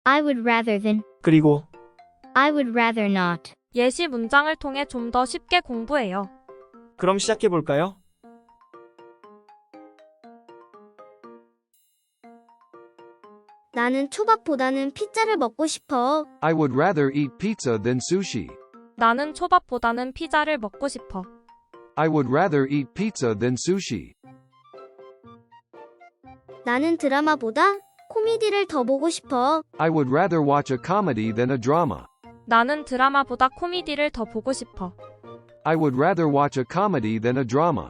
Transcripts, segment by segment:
I would rather than. 그리고 I would rather not. 예시 문장을 통해 좀 더 쉽게 공부해요. 그럼 시작해 볼까요? 나는 초밥보다는 피자를 먹고 싶어. I would rather eat pizza than sushi. 나는 초밥보다는 피자를 먹고 싶어. I would rather eat pizza than sushi. 나는 드라마보다 코미디를 더 보고 싶어. I would rather watch a comedy than a drama. 나는 드라마보다 코미디를 더 보고 싶어. I would rather watch a comedy than a drama.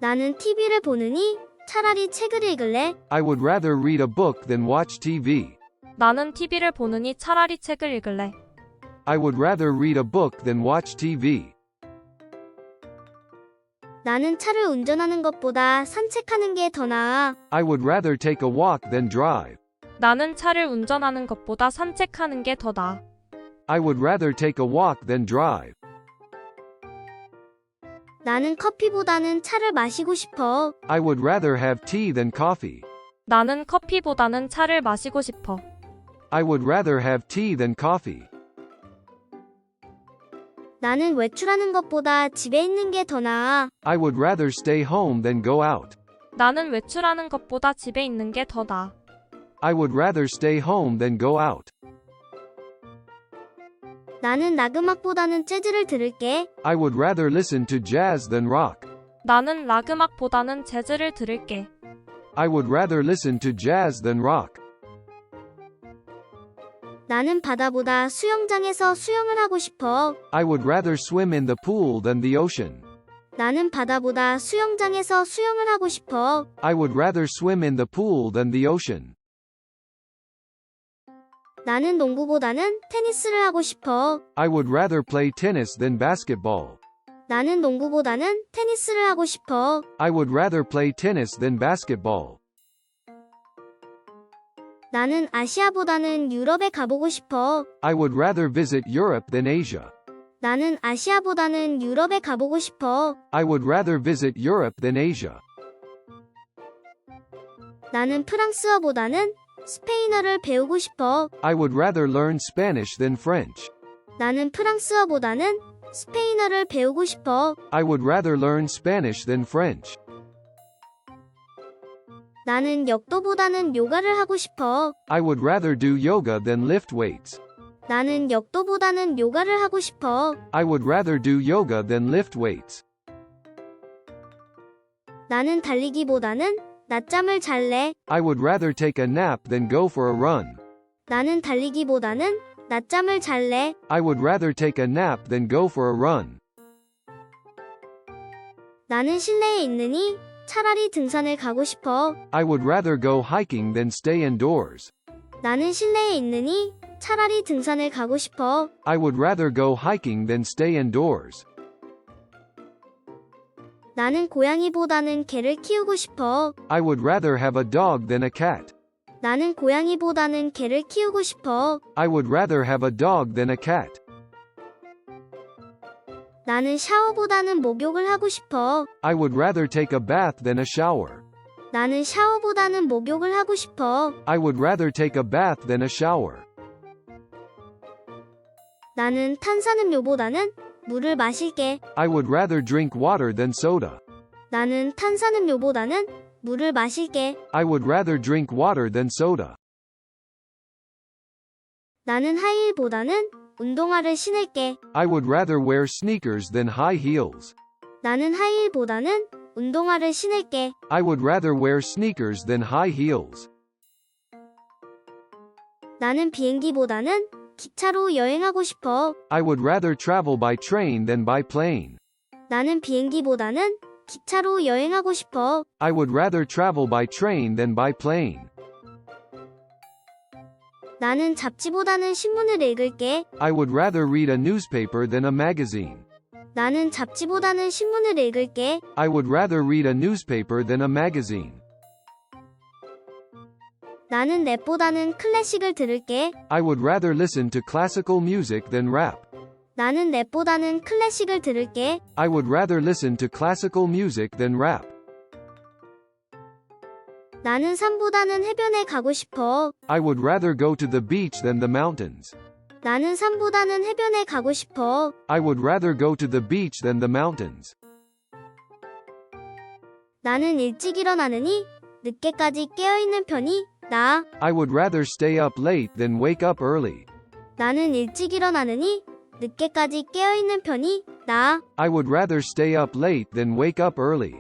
나는 TV를 보느니 차라리 책을 읽을래. I would rather read a book than watch TV. 나는 TV를 보느니 차라리 책을 읽을래. I would rather read a book than watch TV. 나는 차를 운전하는 것보다 산책하는 게 더 나아. I would rather take a walk than drive. 나는 차를 운전하는 것보다 산책하는 게 더 나아. I would rather take a walk than drive. 나는 커피보다는 차를 마시고 싶어. I would rather have tea than coffee. 나는 커피보다는 차를 마시고 싶어. I would rather have tea than coffee. 나는 외출하는 것보다 집에 있는 게 더 나아. I would rather stay home than go out. 나는 외출하는 것보다 집에 있는 게 더 나아. I would rather stay home than go out. 나는 락음악보다는 재즈를 들을게. I would rather listen to jazz than rock. 나는 락 음악보다는 재즈를 들을게. I would rather listen to jazz than rock. 나는 바다보다 수영장에서 수영을 하고 싶어. I would rather swim in the pool than the ocean. 나는 바다보다 수영장에서 수영을 하고 싶어. I would rather swim in the pool than the ocean. 나는 농구보다는 테니스를 하고 싶어. I would rather play tennis than basketball. 나는 농구보다는 테니스를 하고 싶어. I would rather play tennis than basketball. 나는 아시아보다는 유럽에 가보고 싶어. I would rather visit Europe than Asia. 나는 아시아보다는 유럽에 가보고 싶어. I would rather visit Europe than Asia. 나는 프랑스어보다는 스페인어를 배우고 싶어. I would rather learn Spanish than French. 나는 프랑스어보다는 스페인어를 배우고 싶어. I would rather learn Spanish than French. 나는 역도보다는 요가를 하고 싶어. I would rather do yoga than lift weights. 나는 역도보다는 요가를 하고 싶어. I would rather do yoga than lift weights. 나는 달리기보다는 낮잠을 잘래. I would rather take a nap than go for a run. 나는 달리기보다는 낮잠을 잘래. I would rather take a nap than go for a run. 나는 실내에 있느니 차라리 등산을 가고 싶어. I would rather go hiking than stay indoors. 나는 실내에 있느니 차라리 등산을 가고 싶어. I would rather go hiking than stay indoors. 나는 고양이보다는 개를 키우고 싶어. I would rather have a dog than a cat. 나는 고양이보다는 개를 키우고 싶어. I would rather have a dog than a cat. 나는 샤워보다는 목욕을 하고 싶어. I would rather take a bath than a shower. 나는 샤워보다는 목욕을 하고 싶어. I would rather take a bath than a shower. 나는 탄산음료보다는 물을 마실게. I would rather drink water than soda. 나는 탄산음료보다는 물을 마실게. I would rather drink water than soda. 나는 하이힐보다는 운동화를 신을게. I would rather wear sneakers than high heels. 나는 하이힐보다는 운동화를 신을게. I would rather wear sneakers than high heels. 나는 비행기보다는 기차로 여행하고 싶어. I would rather travel by train than by plane. 나는 비행기보다는 기차로 여행하고 싶어. I would rather travel by train than by plane. 나는 잡지보다는 신문을 읽을게. I would rather read a newspaper than a magazine. 나는 잡지보다는 신문을 읽을게. I would rather read a newspaper than a magazine. 나는 랩보다는 클래식을 들을게. I would rather listen to classical music than rap. 나는 랩보다는 클래식을 들을게. I would rather listen to classical music than rap. 나는 산보다는 해변에 가고 싶어. I would rather go to the beach than the mountains. 나는 산보다는 해변에 가고 싶어. I would rather go to the beach than the mountains. 나는 일찍 일어나느니 늦게까지 깨어있는 편이 나아. I would rather stay up late than wake up early. 나는 일찍 일어나느니 늦게까지 깨어있는 편이 나아. I would rather stay up late than wake up early.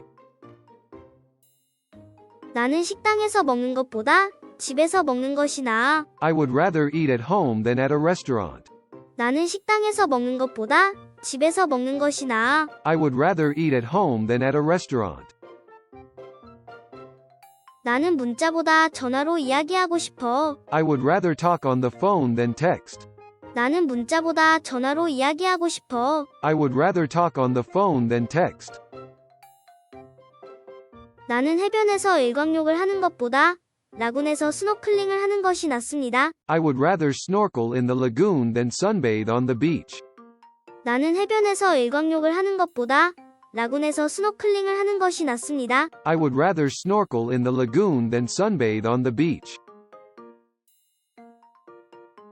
나는 식당에서 먹는 것보다 집에서 먹는 것이 나아. I would rather eat at home than at a restaurant. 나는 식당에서 먹는 것보다 집에서 먹는 것이 나아. I would rather eat at home than at a restaurant. 나는 문자보다 전화로 이야기하고 싶어. I would rather talk on the phone than text. 나는 문자보다 전화로 이야기하고 싶어. I would rather talk on the phone than text. 나는 해변에서 일광욕을 하는 것보다 라군에서 스노클링을 하는 것이 낫습니다. I would rather snorkel in the lagoon than sunbathe on the beach. 나는 해변에서 일광욕을 하는 것보다 라군에서 스노클링을 하는 것이 낫습니다. I would rather snorkel in the lagoon than sunbathe on the beach.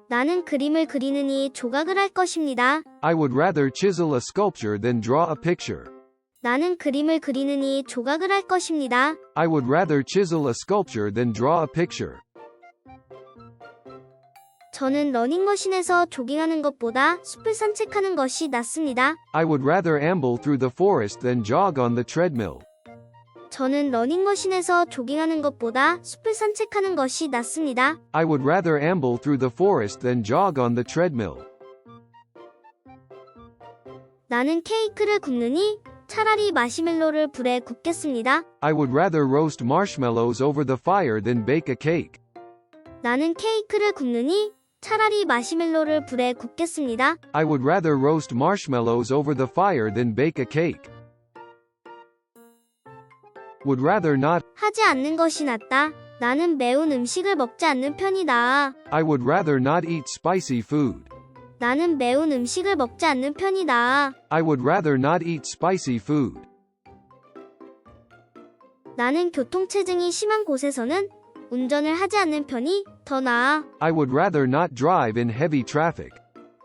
나는 그림을 그리느니 조각을 할 것입니다. I would rather chisel a sculpture than draw a picture. 나는 그림을 그리느니 조각을 할 것입니다. I would rather chisel a sculpture than draw a picture. 저는 러닝머신에서 조깅하는 것보다 숲을 산책하는 것이 낫습니다. I would rather amble through the forest than jog on the treadmill. 저는 러닝머신에서 조깅하는 것보다 숲을 산책하는 것이 낫습니다. I would rather amble through the forest than jog on the treadmill. 나는 케이크를 굽느니 차라리 마시멜로를 불에 굽겠습니다. I would rather roast marshmallows over the fire than bake a cake. 나는 케이크를 굽느니 차라리 마시멜로를 불에 굽겠습니다. I would rather roast marshmallows over the fire than bake a cake. Would rather not. 하지 않는 것이 낫다. 나는 매운 음식을 먹지 않는 편이 나아. I would rather not eat spicy food. 나는 매운 음식을 먹지 않는 편이 나아. I would rather not eat spicy food. 나는 교통체증이 심한 곳에서는 운전을 하지 않는 편이 더 나아. I would rather not drive in heavy traffic.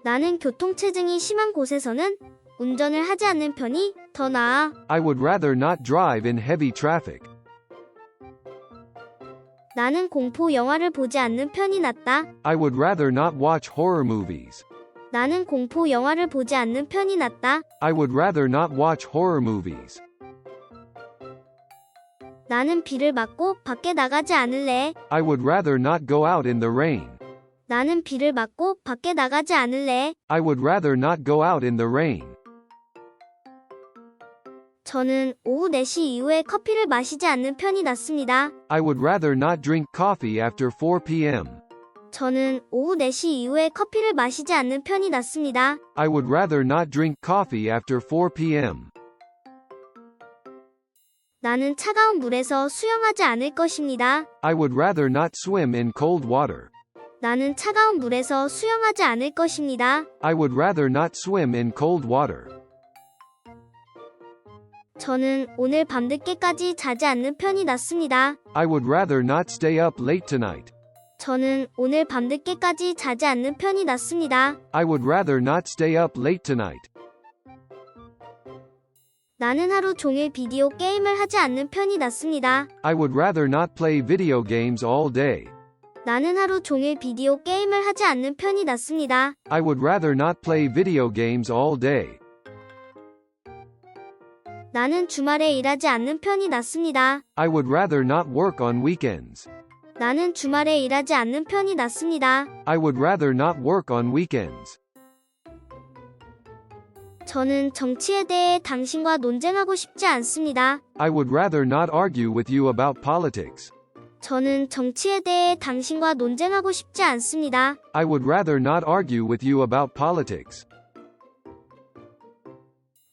나는 교통체증이 심한 곳에서는 운전을 하지 않는 편이 더 나아. I would rather not drive in heavy traffic. 나는 공포 영화를 보지 않는 편이 낫다. I would rather not watch horror movies. 나는 공포 영화를 보지 않는 편이 낫다. I would rather not watch horror movies. 나는 비를 맞고 밖에 나가지 않을래. I would rather not go out in the rain. 나는 비를 맞고 밖에 나가지 않을래. I would rather not go out in the rain. 저는 오후 4시 이후에 커피를 마시지 않는 편이 낫습니다. I would rather not drink coffee after 4 p.m. 저는 오후 4시 이후에 커피를 마시지 않는 편이 낫습니다. I would rather not drink coffee after 4 p.m. 나는 차가운 물에서 수영하지 않을 것입니다. I would rather not swim in cold water. 나는 차가운 물에서 수영하지 않을 것입니다. I would rather not swim in cold water. 저는 오늘 밤늦게까지 자지 않는 편이 낫습니다. I would rather not stay up late tonight. 저는 오늘 밤늦게까지 자지 않는 편이 낫습니다. I would rather not stay up late tonight. 나는 하루 종일 비디오 게임을 하지 않는 편이 낫습니다. I would rather not play video games all day. 나는 하루 종일 비디오 게임을 하지 않는 편이 낫습니다. I would rather not play video games all day. 나는 주말에 일하지 않는 편이 낫습니다. I would rather not work on weekends. 나는 주말에 일하지 않는 편이 낫습니다. I would rather not work on weekends. 저는 정치에 대해 당신과 논쟁하고 싶지 않습니다. I would rather not argue with you about politics. 저는 정치에 대해 당신과 논쟁하고 싶지 않습니다. I would rather not argue with you about politics.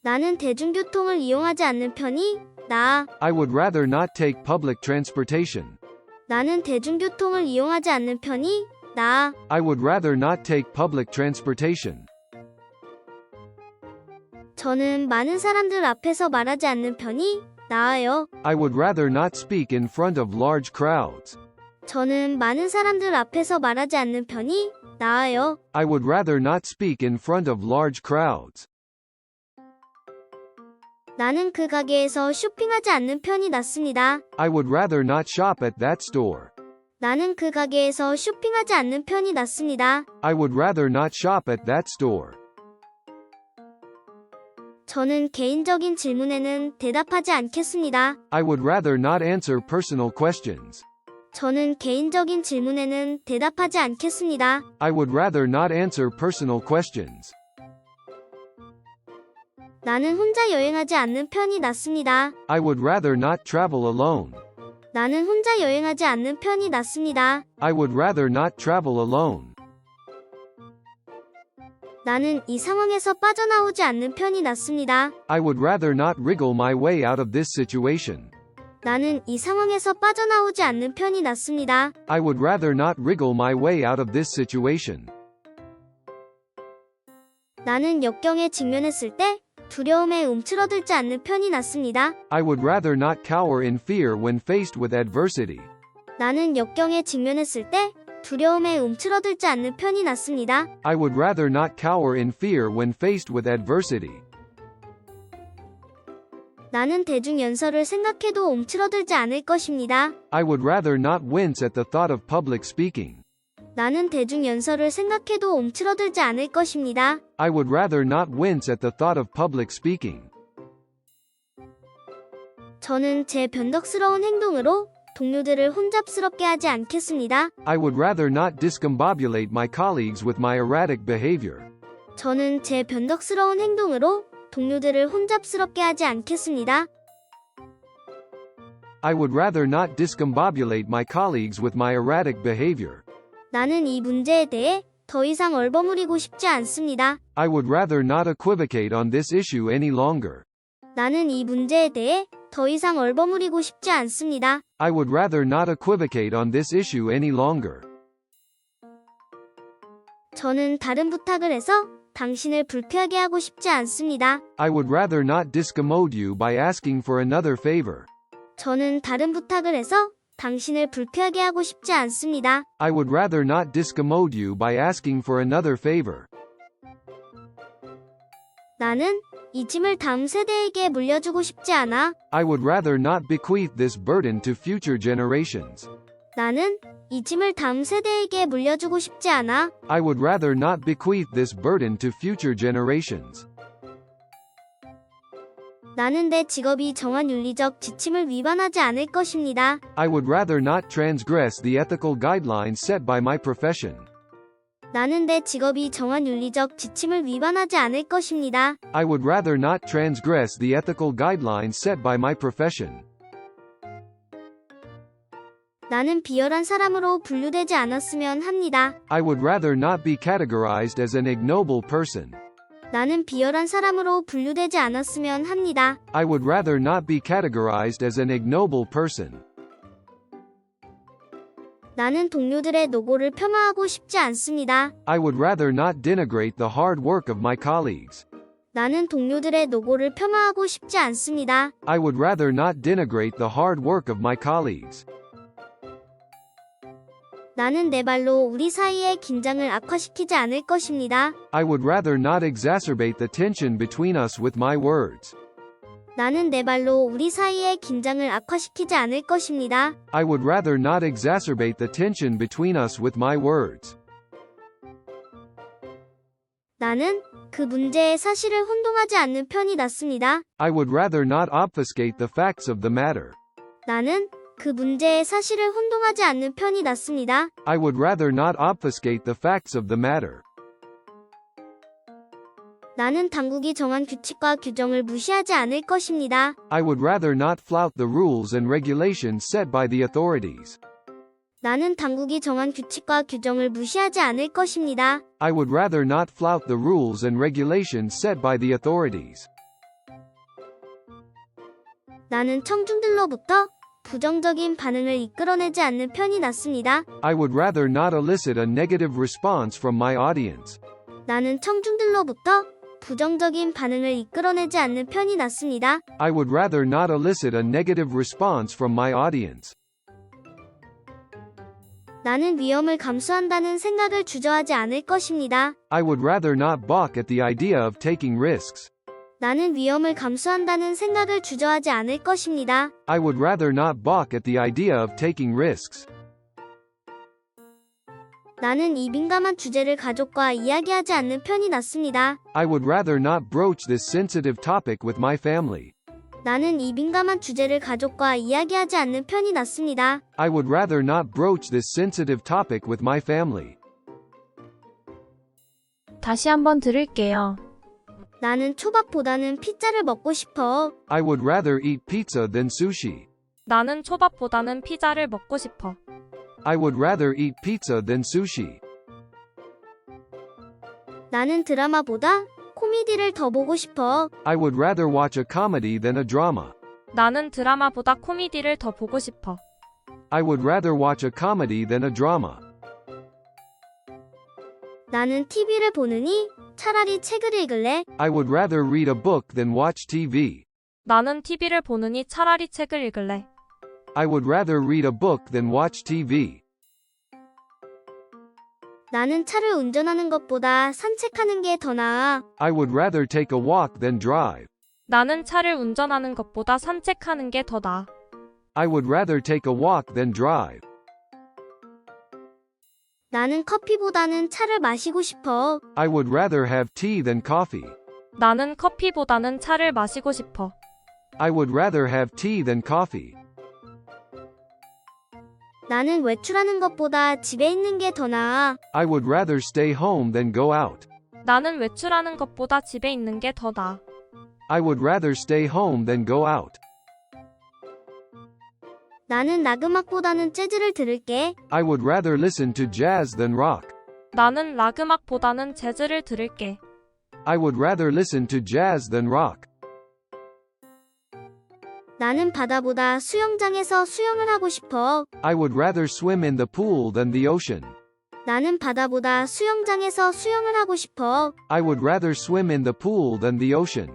나는 대중교통을 이용하지 않는 편이 나아. I would rather not take public transportation. 나는 대중교통을 이용하지 않는 편이 나아. I would rather not take public transportation. 저는 많은 사람들 앞에서 말하지 않는 편이 나아요. I would rather not speak in front of large crowds. 저는 많은 사람들 앞에서 말하지 않는 편이 나아요. I would rather not speak in front of large crowds. 나는 그 가게에서 쇼핑하지 않는 편이 낫습니다. I would rather not shop at that store. 나는 그 가게에서 쇼핑하지 않는 편이 낫습니다. I would rather not shop at that store. 저는 개인적인 질문에는 대답하지 않겠습니다. I would rather not answer personal questions. 저는 개인적인 질문에는 대답하지 않겠습니다. I would rather not answer personal questions. 나는 혼자 여행하지 않는 편이 낫습니다. I would rather not travel alone. 나는 혼자 여행하지 않는 편이 낫습니다. I would rather not travel alone. 나는 이 상황에서 빠져나오지 않는 편이 낫습니다. I would rather not wriggle my way out of this situation. 나는 이 상황에서 빠져나오지 않는 편이 낫습니다. I would rather not wriggle my way out of this situation. 나는 역경에 직면했을 때 두려움에 움츠러들지 않는 편이 낫습니다. I would rather not cower in fear when faced with adversity. 나는 역경에 직면했을 때 두려움에 움츠러들지 않는 편이 낫습니다. I would rather not cower in fear when faced with adversity. 나는 대중연설을 생각해도 움츠러들지 않을 것입니다. I would rather not wince at the thought of public speaking. 나는 대중연설을 생각해도 움츠러들지 않을 것입니다. I would rather not wince at the thought of public speaking. 저는 제 변덕스러운 행동으로 동료들을 혼잡스럽게 하지 않겠습니다. I would rather not discombobulate my colleagues with my erratic behavior. 저는 제 변덕스러운 행동으로 동료들을 혼잡스럽게 하지 않겠습니다. I would rather not discombobulate my colleagues with my erratic behavior. 나는 이 문제에 대해 더 이상 얼버무리고 싶지 않습니다. I would rather not equivocate on this issue any longer. 나는 이 문제에 대해 더 이상 얼버무리고 싶지 않습니다. I would rather not equivocate on this issue any longer. 저는 다른 부탁을 해서 당신을 불쾌하게 하고 싶지 않습니다. I would rather not discommode you by asking for another favor. 저는 다른 부탁을 해서 당신을 불쾌하게 하고 싶지 않습니다. I would rather not discommode you by asking for another favor. 나는 이 짐을 다음 세대에게 물려주고 싶지 않아. I would rather not bequeath this burden to future generations. 나는 이 짐을 다음 세대에게 물려주고 싶지 않아. I would rather not bequeath this burden to future generations. 나는 내 직업이 정한 윤리적 지침을 위반하지 않을 것입니다. I would rather not transgress the ethical guidelines set by my profession. 나는 내 직업이 정한 윤리적 지침을 위반하지 않을 것입니다. I would rather not transgress the ethical guidelines set by my profession. 나는 비열한 사람으로 분류되지 않았으면 합니다. I would rather not be categorized as an ignoble person. 나는 비열한 사람으로 분류되지 않았으면 합니다. I would rather not be categorized as an ignoble person. 나는 동료들의 노고를 폄하하고 싶지 않습니다. I would rather not denigrate the hard work of my colleagues. 나는 동료들의 노고를 폄하하고 싶지 않습니다. I would rather not denigrate the hard work of my colleagues. 나는 내 말로 우리 사이의 긴장을 악화시키지 않을 것입니다. I would rather not exacerbate the tension between us with my words. 나는 내 말로 우리 사이의 긴장을 악화시키지 않을 것입니다. I would rather not exacerbate the tension between us with my words. 나는 그 문제의 사실을 혼동하지 않는 편이 낫습니다. I would rather not obfuscate the facts of the matter. 나는 그 문제의 사실을 혼동하지 않는 편이 낫습니다. I would rather not obfuscate the facts of the matter. 나는 당국이 정한 규칙과 규정을 무시하지 않을 것입니다. I would rather not flout the rules and regulations set by the authorities. 나는 당국이 정한 규칙과 규정을 무시하지 않을 것입니다. I would rather not flout the rules and regulations set by the authorities. 나는 청중들로부터 부정적인 반응을 이끌어내지 않는 편이 낫습니다. I would rather not elicit a negative response from my audience. 나는 청중들로부터 부정적인 반응을 이끌어내지 않는 편이 낫습니다. I would rather not elicit a negative response from my audience. 나는 위험을 감수한다는 생각을 주저하지 않을 것입니다. I would rather not balk at the idea of taking risks. 나는 위험을 감수한다는 생각을 주저하지 않을 것입니다. I would rather not balk at the idea of taking risks. 나는 이 민감한 주제를 가족과 이야기하지 않는 편이 낫습니다. I would rather not broach this sensitive topic with my family. 나는 이 민감한 주제를 가족과 이야기하지 않는 편이 낫습니다. I would rather not broach this sensitive topic with my family. 다시 한번 들을게요. 나는 초밥보다는 피자를 먹고 싶어. I would rather eat pizza than sushi. 나는 초밥보다는 피자를 먹고 싶어. I would rather eat pizza than sushi. 나는 드라마보다 코미디를 더 보고 싶어. I would rather watch a comedy than a drama. 나는 드라마보다 코미디를 더 보고 싶어. I would rather watch a comedy than a drama. 나는 TV를 보느니 차라리 책을 읽을래. I would rather read a book than watch TV. 나는 TV를 보느니 차라리 책을 읽을래. I would rather read a book than watch TV. 나는 차를 운전하는 것보다 산책하는 게 더 나아. I would rather take a walk than drive. 나는 차를 운전하는 것보다 산책하는 게 더 나아. I would rather take a walk than drive. 나는 커피보다는 차를 마시고 싶어. I would rather have tea than coffee. 나는 커피보다는 차를 마시고 싶어. I would rather have tea than coffee. 나는 외출하는 것보다 집에 있는 게 더 나아. I would rather stay home than go out. 나는 외출하는 것보다 집에 있는 게 더 나아. I would rather stay home than go out. 나는 락 음악보다는 재즈를 들을게. I would rather listen to jazz than rock. 나는 락 음악보다는 재즈를 들을게. I would rather listen to jazz than rock. 나는 바다보다 수영장에서 수영을 하고 싶어. I would rather swim in the pool than the ocean. 나는 바다보다 수영장에서 수영을 하고 싶어. I would rather swim in the pool than the ocean.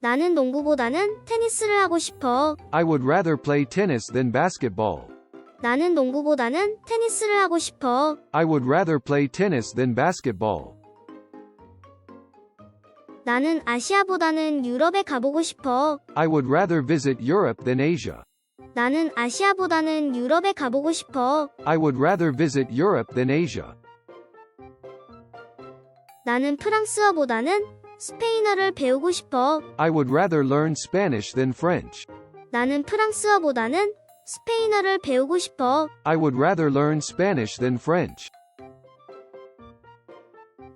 나는 농구보다는 테니스를 하고 싶어. I would rather play tennis than basketball. 나는 농구보다는 테니스를 하고 싶어. I would rather play tennis than basketball. 나는 아시아보다는 유럽에 가보고 싶어. I would rather visit Europe than Asia. 나는 아시아보다는 유럽에 가보고 싶어. I would rather visit Europe than Asia. 나는 프랑스어보다는 스페인어를 배우고 싶어. I would rather learn Spanish than French. 나는 프랑스어보다는 스페인어를 배우고 싶어. I would rather learn Spanish than French.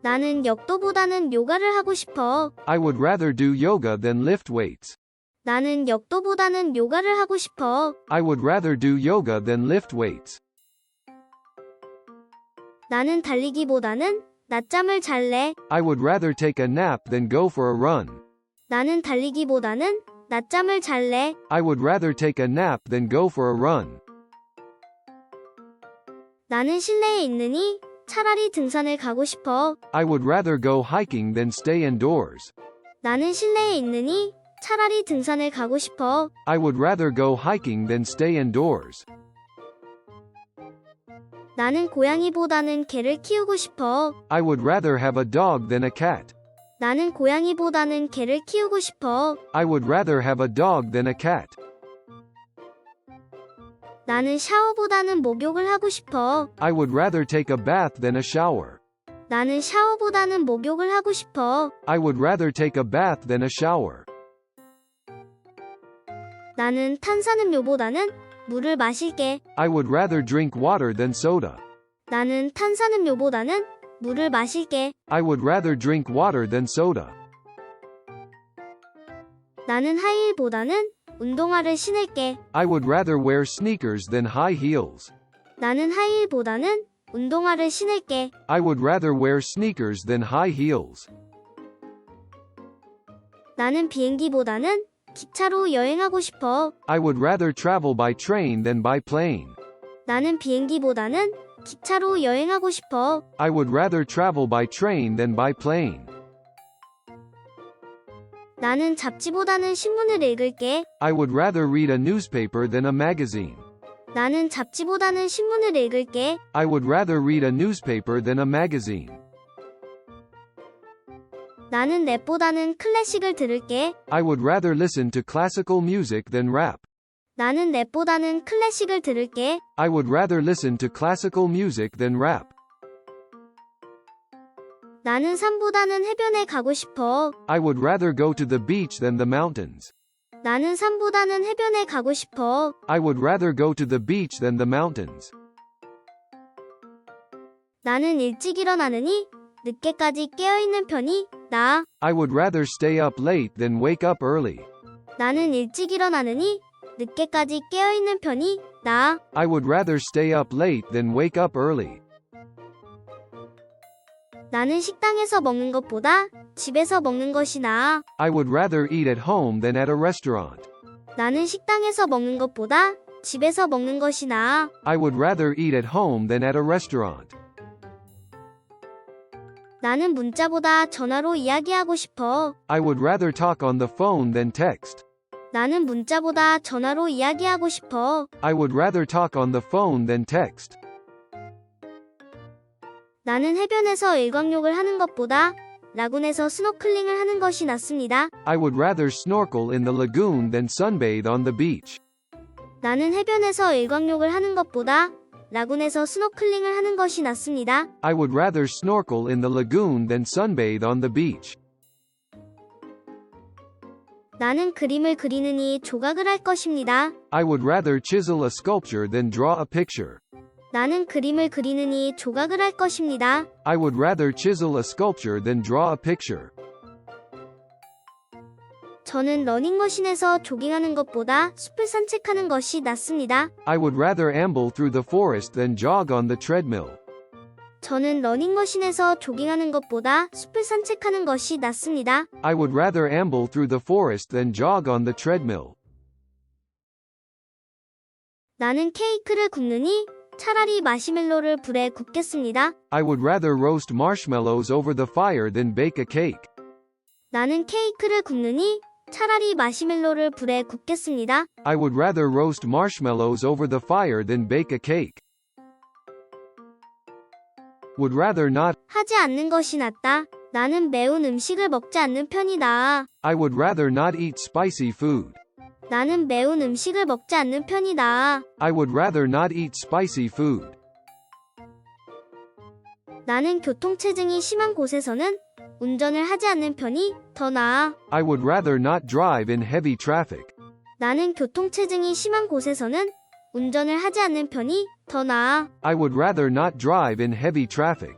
나는 역도보다는 요가를 하고 싶어. I would rather do yoga than lift weights. 나는 역도보다는 요가를 하고 싶어. I would rather do yoga than lift weights. 나는 달리기보다는 낮잠을 잘래. I would rather take a nap than go for a run. 나는 달리기보다는 낮잠을 잘래. I would rather take a nap than go for a run. 나는 실내에 있느니 차라리 등산을 가고 싶어. I would rather go hiking than stay indoors. 나는 실내에 있느니 차라리 등산을 가고 싶어. I would rather go hiking than stay indoors. 나는 고양이보다는 개를 키우고 싶어. I would rather have a dog than a cat. 나는 고양이보다는 개를 키우고 싶어. I would rather have a dog than a cat. 나는 샤워보다는 목욕을 하고 싶어. I would rather take a bath than a shower. 나는 샤워보다는 목욕을 하고 싶어. I would rather take a bath than a shower. 나는 탄산음료보다는 물을 마실게. I would rather drink water than soda. 나는 탄산음료보다는 물을 마실게. I would rather drink water than soda. 나는 하이힐보다는 운동화를 신을게. I would rather wear sneakers than high heels. 나는 하이힐보다는 운동화를 신을게. I would rather wear sneakers than high heels. 나는 비행기보다는 기차로 여행하고 싶어. I would rather travel by train than by plane. 나는 비행기보다는 기차로 여행하고 싶어. I would rather travel by train than by plane. 나는 잡지보다는 신문을 읽을게. I would rather read a newspaper than a magazine. 나는 잡지보다는 신문을 읽을게. I would rather read a newspaper than a magazine. 나는 랩보다는 클래식을 들을게. I would rather listen to classical music than rap. 나는 랩보다는 클래식을 들을게. I would rather listen to classical music than rap. 나는 산보다는 해변에 가고 싶어. I would rather go to the beach than the mountains. 나는 산보다는 해변에 가고 싶어. I would rather go to the beach than the mountains. 나는 일찍 일어나느니 늦게까지 깨어있는 편이 나아. I would rather stay up late than wake up early. 나는 일찍 일어나느니 늦게까지 깨어있는 편이 나아. I would rather stay up late than wake up early. 나는 식당에서 먹는 것보다 집에서 먹는 것이 나아. I would rather eat at home than at a restaurant. 나는 식당에서 먹는 것보다 집에서 먹는 것이 나아. I would rather eat at home than at a restaurant. 나는 문자보다 전화로 이야기하고 싶어. I would rather talk on the phone than text. 나는 문자보다 전화로 이야기하고 싶어. I would rather talk on the phone than text. 나는 해변에서 일광욕을 하는 것보다 라군에서 스노클링을 하는 것이 낫습니다. I would rather snorkel in the lagoon than sunbathe on the beach. 나는 해변에서 일광욕을 하는 것보다 라군에서 스노클링을 하는 것이 낫습니다. I would rather snorkel in the lagoon than sunbathe on the beach. 나는 그림을 그리느니 조각을 할 것입니다. I would rather chisel a sculpture than draw a picture. 나는 그림을 그리느니 조각을 할 것입니다. I would rather chisel a sculpture than draw a picture. 저는 러닝머신에서 조깅하는 것보다 숲을 산책하는 것이 낫습니다. I would rather amble through the forest than jog on the treadmill. 저는 러닝머신에서 조깅하는 것보다 숲을 산책하는 것이 낫습니다. I would rather amble through the forest than jog on the treadmill. 나는 케이크를 굽느니 차라리 마시멜로를 불에 굽겠습니다. I would rather roast marshmallows over the fire than bake a cake. 나는 케이크를 굽느니 차라리 마시멜로를 불에 굽겠습니다. I would rather roast marshmallows over the fire than bake a cake. Would rather not. 하지 않는 것이 낫다. 나는 매운 음식을 먹지 않는 편이 나아. I would rather not eat spicy food. 나는 매운 음식을 먹지 않는 편이 나아. I would rather not eat spicy food. 나는 교통체증이 심한 곳에서는 운전을 하지 않는 편이 더 나아. I would rather not drive in heavy traffic. 나는 교통체증이 심한 곳에서는 운전을 하지 않는 편이 더 나아. I would rather not drive in heavy traffic.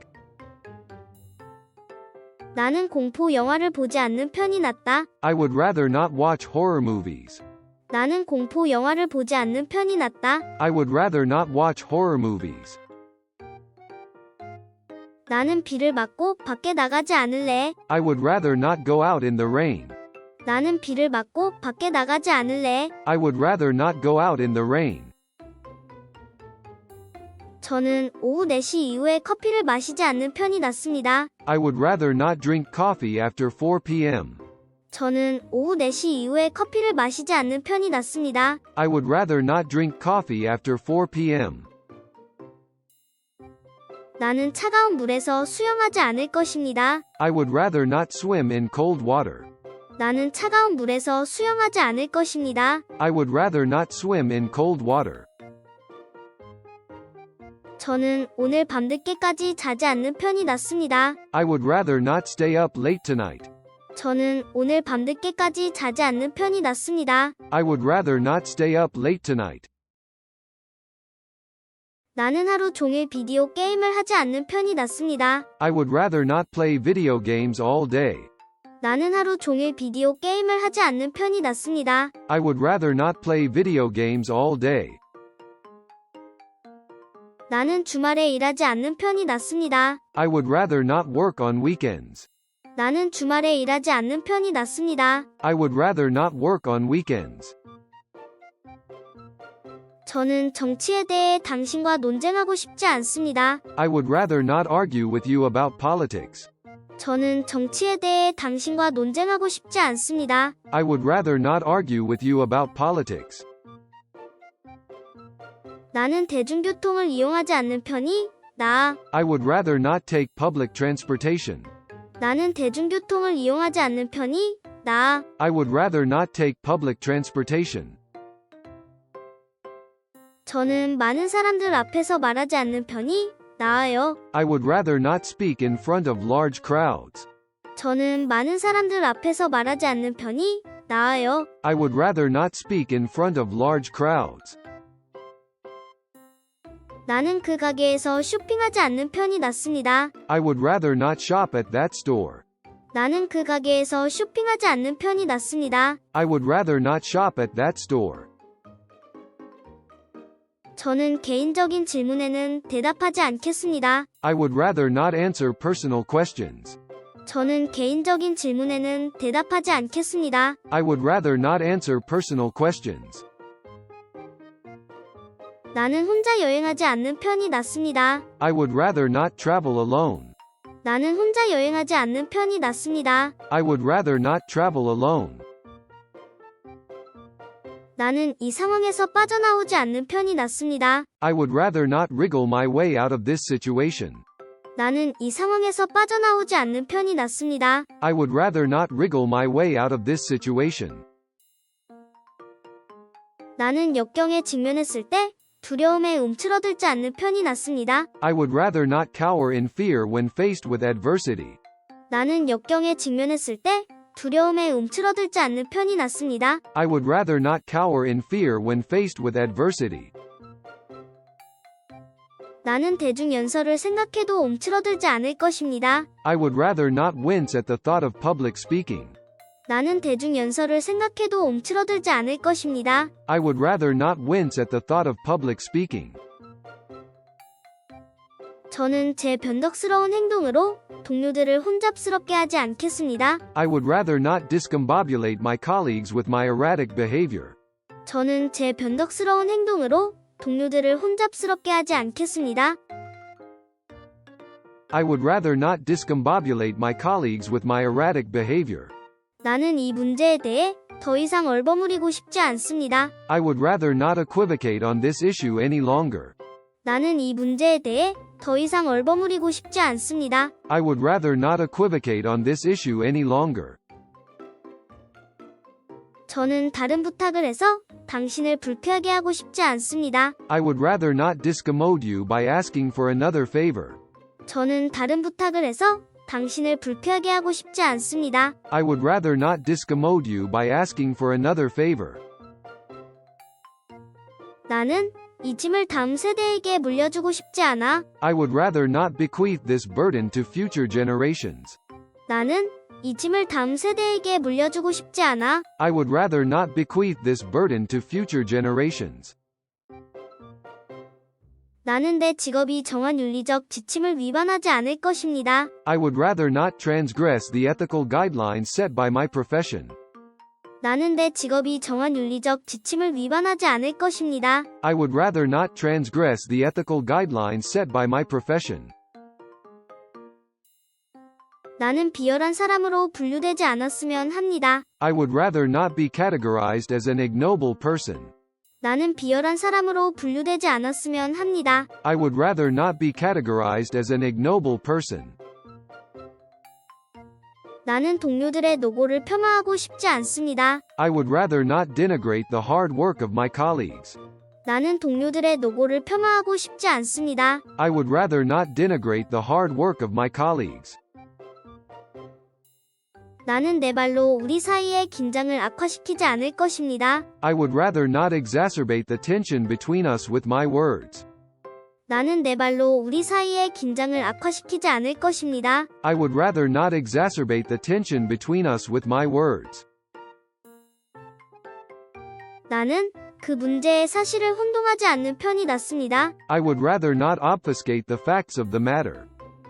나는 공포 영화를 보지 않는 편이 낫다. I would rather not watch horror movies. 나는 공포 영화를 보지 않는 편이 낫다. I would rather not watch horror movies. 나는 비를 맞고 밖에 나가지 않을래. I would rather not go out in the rain. 나는 비를 맞고 밖에 나가지 않을래. I would rather not go out in the rain. 저는 오후 4시 이후에 커피를 마시지 않는 편이 낫습니다. I would rather not drink coffee after 4 p.m. 저는 오후 4시 이후에 커피를 마시지 않는 편이 낫습니다. I would rather not drink coffee after 4 p.m. 나는 차가운 물에서 수영하지 않을 것입니다. I would rather not swim in cold water. 나는 차가운 물에서 수영하지 않을 것입니다. I would rather not swim in cold water. 저는 오늘 밤늦게까지 자지 않는 편이 낫습니다. I would rather not stay up late tonight. 저는 오늘 밤늦게까지 자지 않는 편이 낫습니다. I would rather not stay up late tonight. 나는 하루 종일 비디오 게임을 하지 않는 편이 낫습니다. I would rather not play video games all day. 나는 하루 종일 비디오 게임을 하지 않는 편이 낫습니다. I would rather not play video games all day. 나는 주말에 일하지 않는 편이 낫습니다. I would rather not work on weekends. 나는 주말에 일하지 않는 편이 낫습니다. I would rather not work on weekends. 저는 정치에 대해 당신과 논쟁하고 싶지 않습니다. I would rather not argue with you about politics. 저는 정치에 대해 당신과 논쟁하고 싶지 않습니다. I would rather not argue with you about politics. 나는 대중교통을 이용하지 않는 편이 나아. I would rather not take public transportation. 나는 대중교통을 이용하지 않는 편이 나아. I would rather not take public transportation. 저는 많은 사람들 앞에서 말하지 않는 편이 나아요. I would rather not speak in front of large crowds. 저는 많은 사람들 앞에서 말하지 않는 편이 나아요. I would rather not speak in front of large crowds. 나는 그 가게에서 쇼핑하지 않는 편이 낫습니다. I would rather not shop at that store. 나는 그 가게에서 쇼핑하지 않는 편이 낫습니다. I would rather not shop at that store. 저는 개인적인 질문에는 대답하지 않겠습니다. I would rather not answer personal questions. 저는 개인적인 질문에는 대답하지 않겠습니다. I would rather not answer personal questions. 나는 혼자 여행하지 않는 편이 낫습니다. I would rather not travel alone. 나는 혼자 여행하지 않는 편이 낫습니다. I would rather not travel alone. 나는 이 상황에서 빠져나오지 않는 편이 낫습니다. I would rather not wriggle my way out of this situation. 나는 이 상황에서 빠져나오지 않는 편이 낫습니다. I would rather not wriggle my way out of this situation. 나는 역경에 직면했을 때 두려움에 움츠러들지 않는 편이 낫습니다. I would rather not cower in fear when faced with adversity. 나는 역경에 직면했을 때 두려움에 움츠러들지 않는 편이 낫습니다. I would rather not cower in fear when faced with adversity. 나는 대중 연설을 생각해도 움츠러들지 않을 것입니다. I would rather not wince at the thought of public speaking. 나는 대중 연설을 생각해도 움츠러들지 않을 것입니다. I would rather not wince at the thought of public speaking. 저는 제 변덕스러운 행동으로 동료들을 혼잡스럽게 하지 않겠습니다. I would rather not discombobulate my colleagues with my erratic behavior. 저는 제 변덕스러운 행동으로 동료들을 혼잡스럽게 하지 않겠습니다. I would rather not discombobulate my colleagues with my erratic behavior. 나는 이 문제에 대해 더 이상 얼버무리고 싶지 않습니다. I would rather not equivocate on this issue any longer. 나는 이 문제에 대해 더 이상 얼버무리고 싶지 않습니다. I would rather not equivocate on this issue any longer. 저는 다른 부탁을 해서 당신을 불쾌하게 하고 싶지 않습니다. I would rather not discommode you by asking for another favor. 저는 다른 부탁을 해서 당신을 불쾌하게 하고 싶지 않습니다. I would rather not discommode you by asking for another favor. 나는 이 짐을 다음 세대에게 물려주고 싶지 않아. I would rather not bequeath this burden to future generations. 나는 이 짐을 다음 세대에게 물려주고 싶지 않아. I would rather not bequeath this burden to future generations. 나는 내 직업이 정한 윤리적 지침을 위반하지 않을 것입니다. I would rather not transgress the ethical guidelines set by my profession. 나는 내 직업이 정한 윤리적 지침을 위반하지 않을 것입니다. I would rather not transgress the ethical guidelines set by my profession. 나는 비열한 사람으로 분류되지 않았으면 합니다. I would rather not be categorized as an ignoble person. 나는 비열한 사람으로 분류되지 않았으면 합니다. I would rather not be categorized as an ignoble person. 나는 동료들의 노고를 폄하하고 싶지 않습니다. I would rather not denigrate the hard work of my colleagues. 나는 동료들의 노고를 폄하하고 싶지 않습니다. I would rather not denigrate the hard work of my colleagues. 나는 내 말로 우리 사이의 긴장을 악화시키지 않을 것입니다. I would rather not exacerbate the tension between us with my words. 나는 내 말로 우리 사이의 긴장을 악화시키지 않을 것입니다. I would rather not exacerbate the tension between us with my words. 나는 그 문제의 사실을 혼동하지 않는 편이 낫습니다. I would rather not obfuscate the facts of the matter.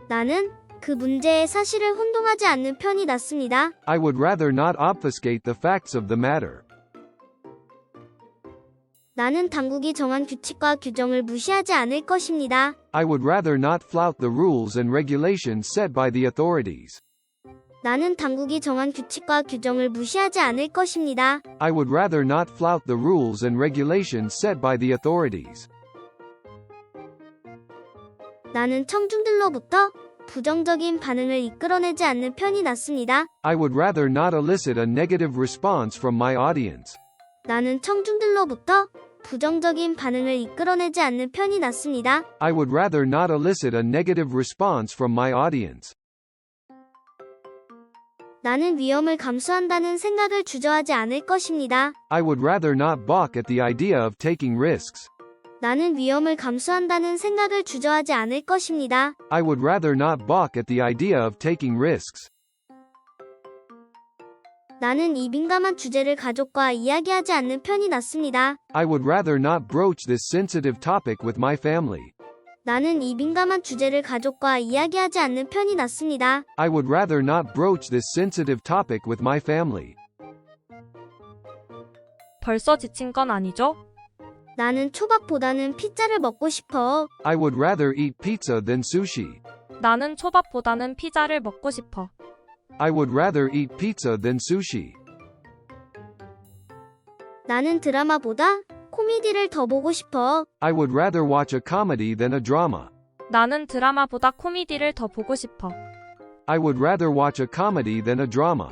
나는 그 문제의 사실을 혼동하지 않는 편이 낫습니다. I would rather not obfuscate the facts of the matter. 나는 당국이 정한 규칙과 규정을 무시하지 않을 것입니다. I would rather not flout the rules and regulations set by the authorities. 나는 당국이 정한 규칙과 규정을 무시하지 않을 것입니다. I would rather not flout the rules and regulations set by the authorities. 나는 청중들로부터 부정적인 반응을 이끌어내지 않는 편이 낫습니다. I would rather not elicit a negative response from my audience. 나는 청중들로부터 부정적인 반응을 이끌어내지 않는 편이 낫습니다. I would rather not elicit a negative response from my audience. 나는 위험을 감수한다는 생각을 주저하지 않을 것입니다. I would rather not balk at the idea of taking risks. 나는 위험을 감수한다는 생각을 주저하지 않을 것입니다. I would rather not balk at the idea of taking risks. 나는 이 민감한 주제를 가족과 이야기하지 않는 편이 낫습니다. I would rather not broach this sensitive topic with my family. 나는 이 민감한 주제를 가족과 이야기하지 않는 편이 낫습니다. I would rather not broach this sensitive topic with my family. 벌써 지친 건 아니죠? 나는 초밥보다는 피자를 먹고 싶어. I would rather eat pizza than sushi. 나는 초밥보다는 피자를 먹고 싶어. I would rather eat pizza than sushi. 나는 드라마보다 코미디를 더 보고 싶어. I would rather watch a comedy than a drama. 나는 드라마보다 코미디를 더 보고 싶어. I would rather watch a comedy than a drama.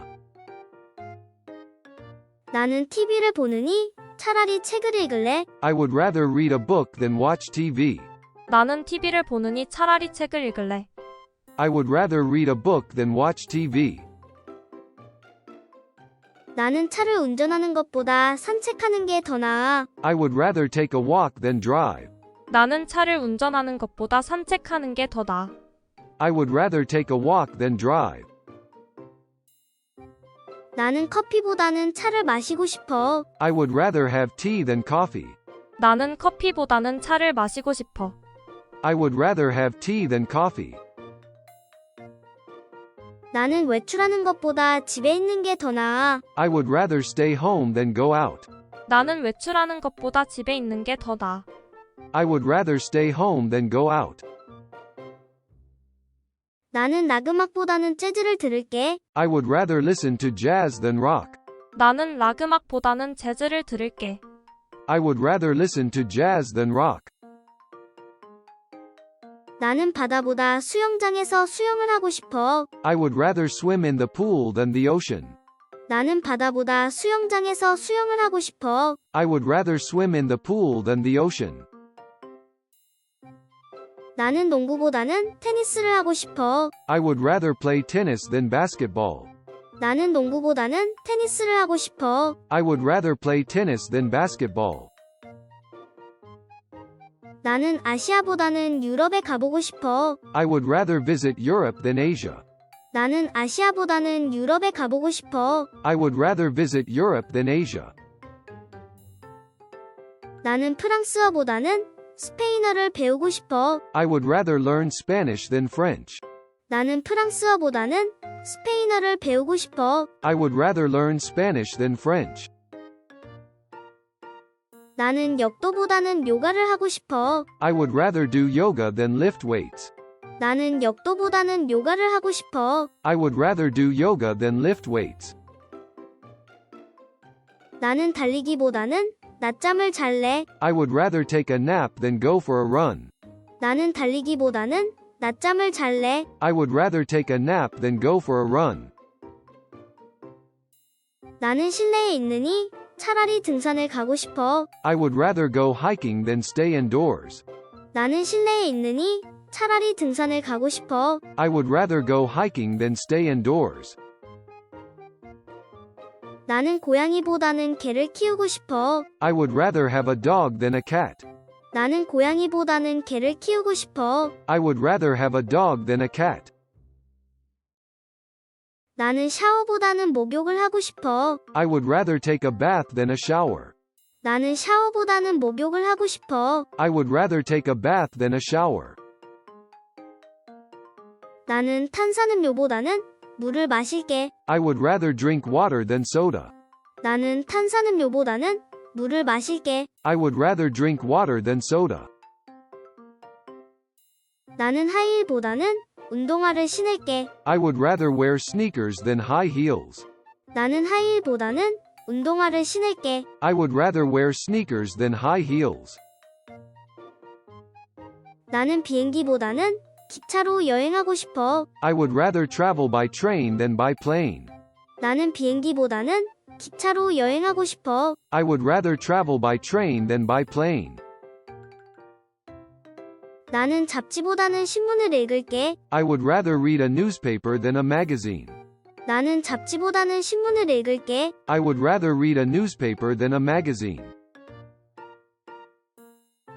나는 TV를 보느니 차라리 책을 읽을래. I would rather read a book than watch TV. 나는 TV를 보느니 차라리 책을 읽을래. I would rather read a book than watch TV. 나는 차를 운전하는 것보다 산책하는 게 더 나아. I would rather take a walk than drive. 나는 차를 운전하는 것보다 산책하는 게 더 나아. I would rather take a walk than drive. 나는 커피보다는 차를 마시고 싶어. I would rather have tea than coffee. 나는 커피보다는 차를 마시고 싶어. I would rather have tea than coffee. 나는 외출하는 것보다 집에 있는 게 더 나아. I would rather stay home than go out. 나는 외출하는 것보다 집에 있는 게 더 나아. I would rather stay home than go out. 나는 락 음악보다는 재즈를 들을게. I would rather listen to jazz than rock. 나는 락 음악보다는 재즈를 들을게. I would rather listen to jazz than rock. 나는 바다보다 수영장에서 수영을 하고 싶어. I would rather swim in the pool than the ocean. 나는 바다보다 수영장에서 수영을 하고 싶어. I would rather swim in the pool than the ocean. 나는 농구보다는 테니스를 하고 싶어. I would rather play tennis than basketball. 나는 농구보다는 테니스를 하고 싶어. I would rather play tennis than basketball. 나는 아시아보다는 유럽에 가보고 싶어. I would rather visit Europe than Asia. 나는 아시아보다는 유럽에 가보고 싶어. I would rather visit Europe than Asia. 나는 프랑스어보다는 스페인어를 배우고 싶어. I would rather learn Spanish than French. 나는 프랑스어보다는 스페인어를 배우고 싶어. I would rather learn Spanish than French. 나는 역도보다는 요가를 하고 싶어. I would rather do yoga than lift weights. 나는 역도보다는 요가를 하고 싶어. I would rather do yoga than lift weights. 나는 달리기보다는 낮잠을 잘래. I would rather take a nap than go for a run. 나는 달리기보다는 낮잠을 잘래. I would rather take a nap than go for a run. 나는 실내에 있느니 차라리 등산을 가고 싶어. I would rather go hiking than stay indoors. 나는 실내에 있느니 차라리 등산을 가고 싶어. I would rather go hiking than stay indoors. 나는 고양이보다는 개를 키우고 싶어. I would rather have a dog than a cat. 나는 고양이보다는 개를 키우고 싶어. I would rather have a dog than a cat. 나는 샤워보다는 목욕을 하고 싶어. I would rather take a bath than a shower. 나는 샤워보다는 목욕을 하고 싶어. I would rather take a bath than a shower. 나는 탄산음료보다는 물을 마실게. I would rather drink water than soda. 나는 탄산음료보다는 물을 마실게. I would rather drink water than soda. 나는 하이힐보다는 운동화를 신을게. I would rather wear sneakers than high heels. 나는 하이힐보다는 운동화를 신을게. I would rather wear sneakers than high heels. 나는 비행기보다는 기차로 여행하고 싶어. I would rather travel by train than by plane. 나는 비행기보다는 기차로 여행하고 싶어. I would rather travel by train than by plane. 나는 잡지보다는 신문을 읽을게. I would rather read a newspaper than a magazine. 나는 잡지보다는 신문을 읽을게. I would rather read a newspaper than a magazine.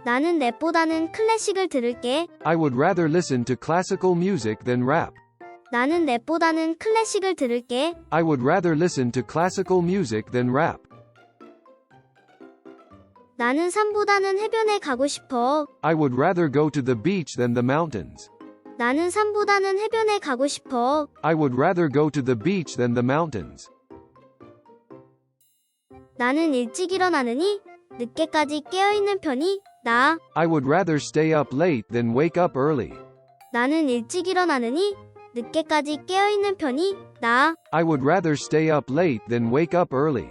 나는 랩보다는 클래식을 들을게. I would rather listen to classical music than rap. 나는 랩보다는 클래식을 들을게. I would rather listen to classical music than rap. 나는 산보다는 해변에 가고 싶어. I would rather go to the beach than the mountains. 나는 산보다는 해변에 가고 싶어. I would rather go to the beach than the mountains. 나는 일찍 일어나느니 늦게까지 깨어있는 편이 나아. I would rather stay up late than wake up early. 나는 일찍 일어나느니 늦게까지 깨어있는 편이 나아. I would rather stay up late than wake up early.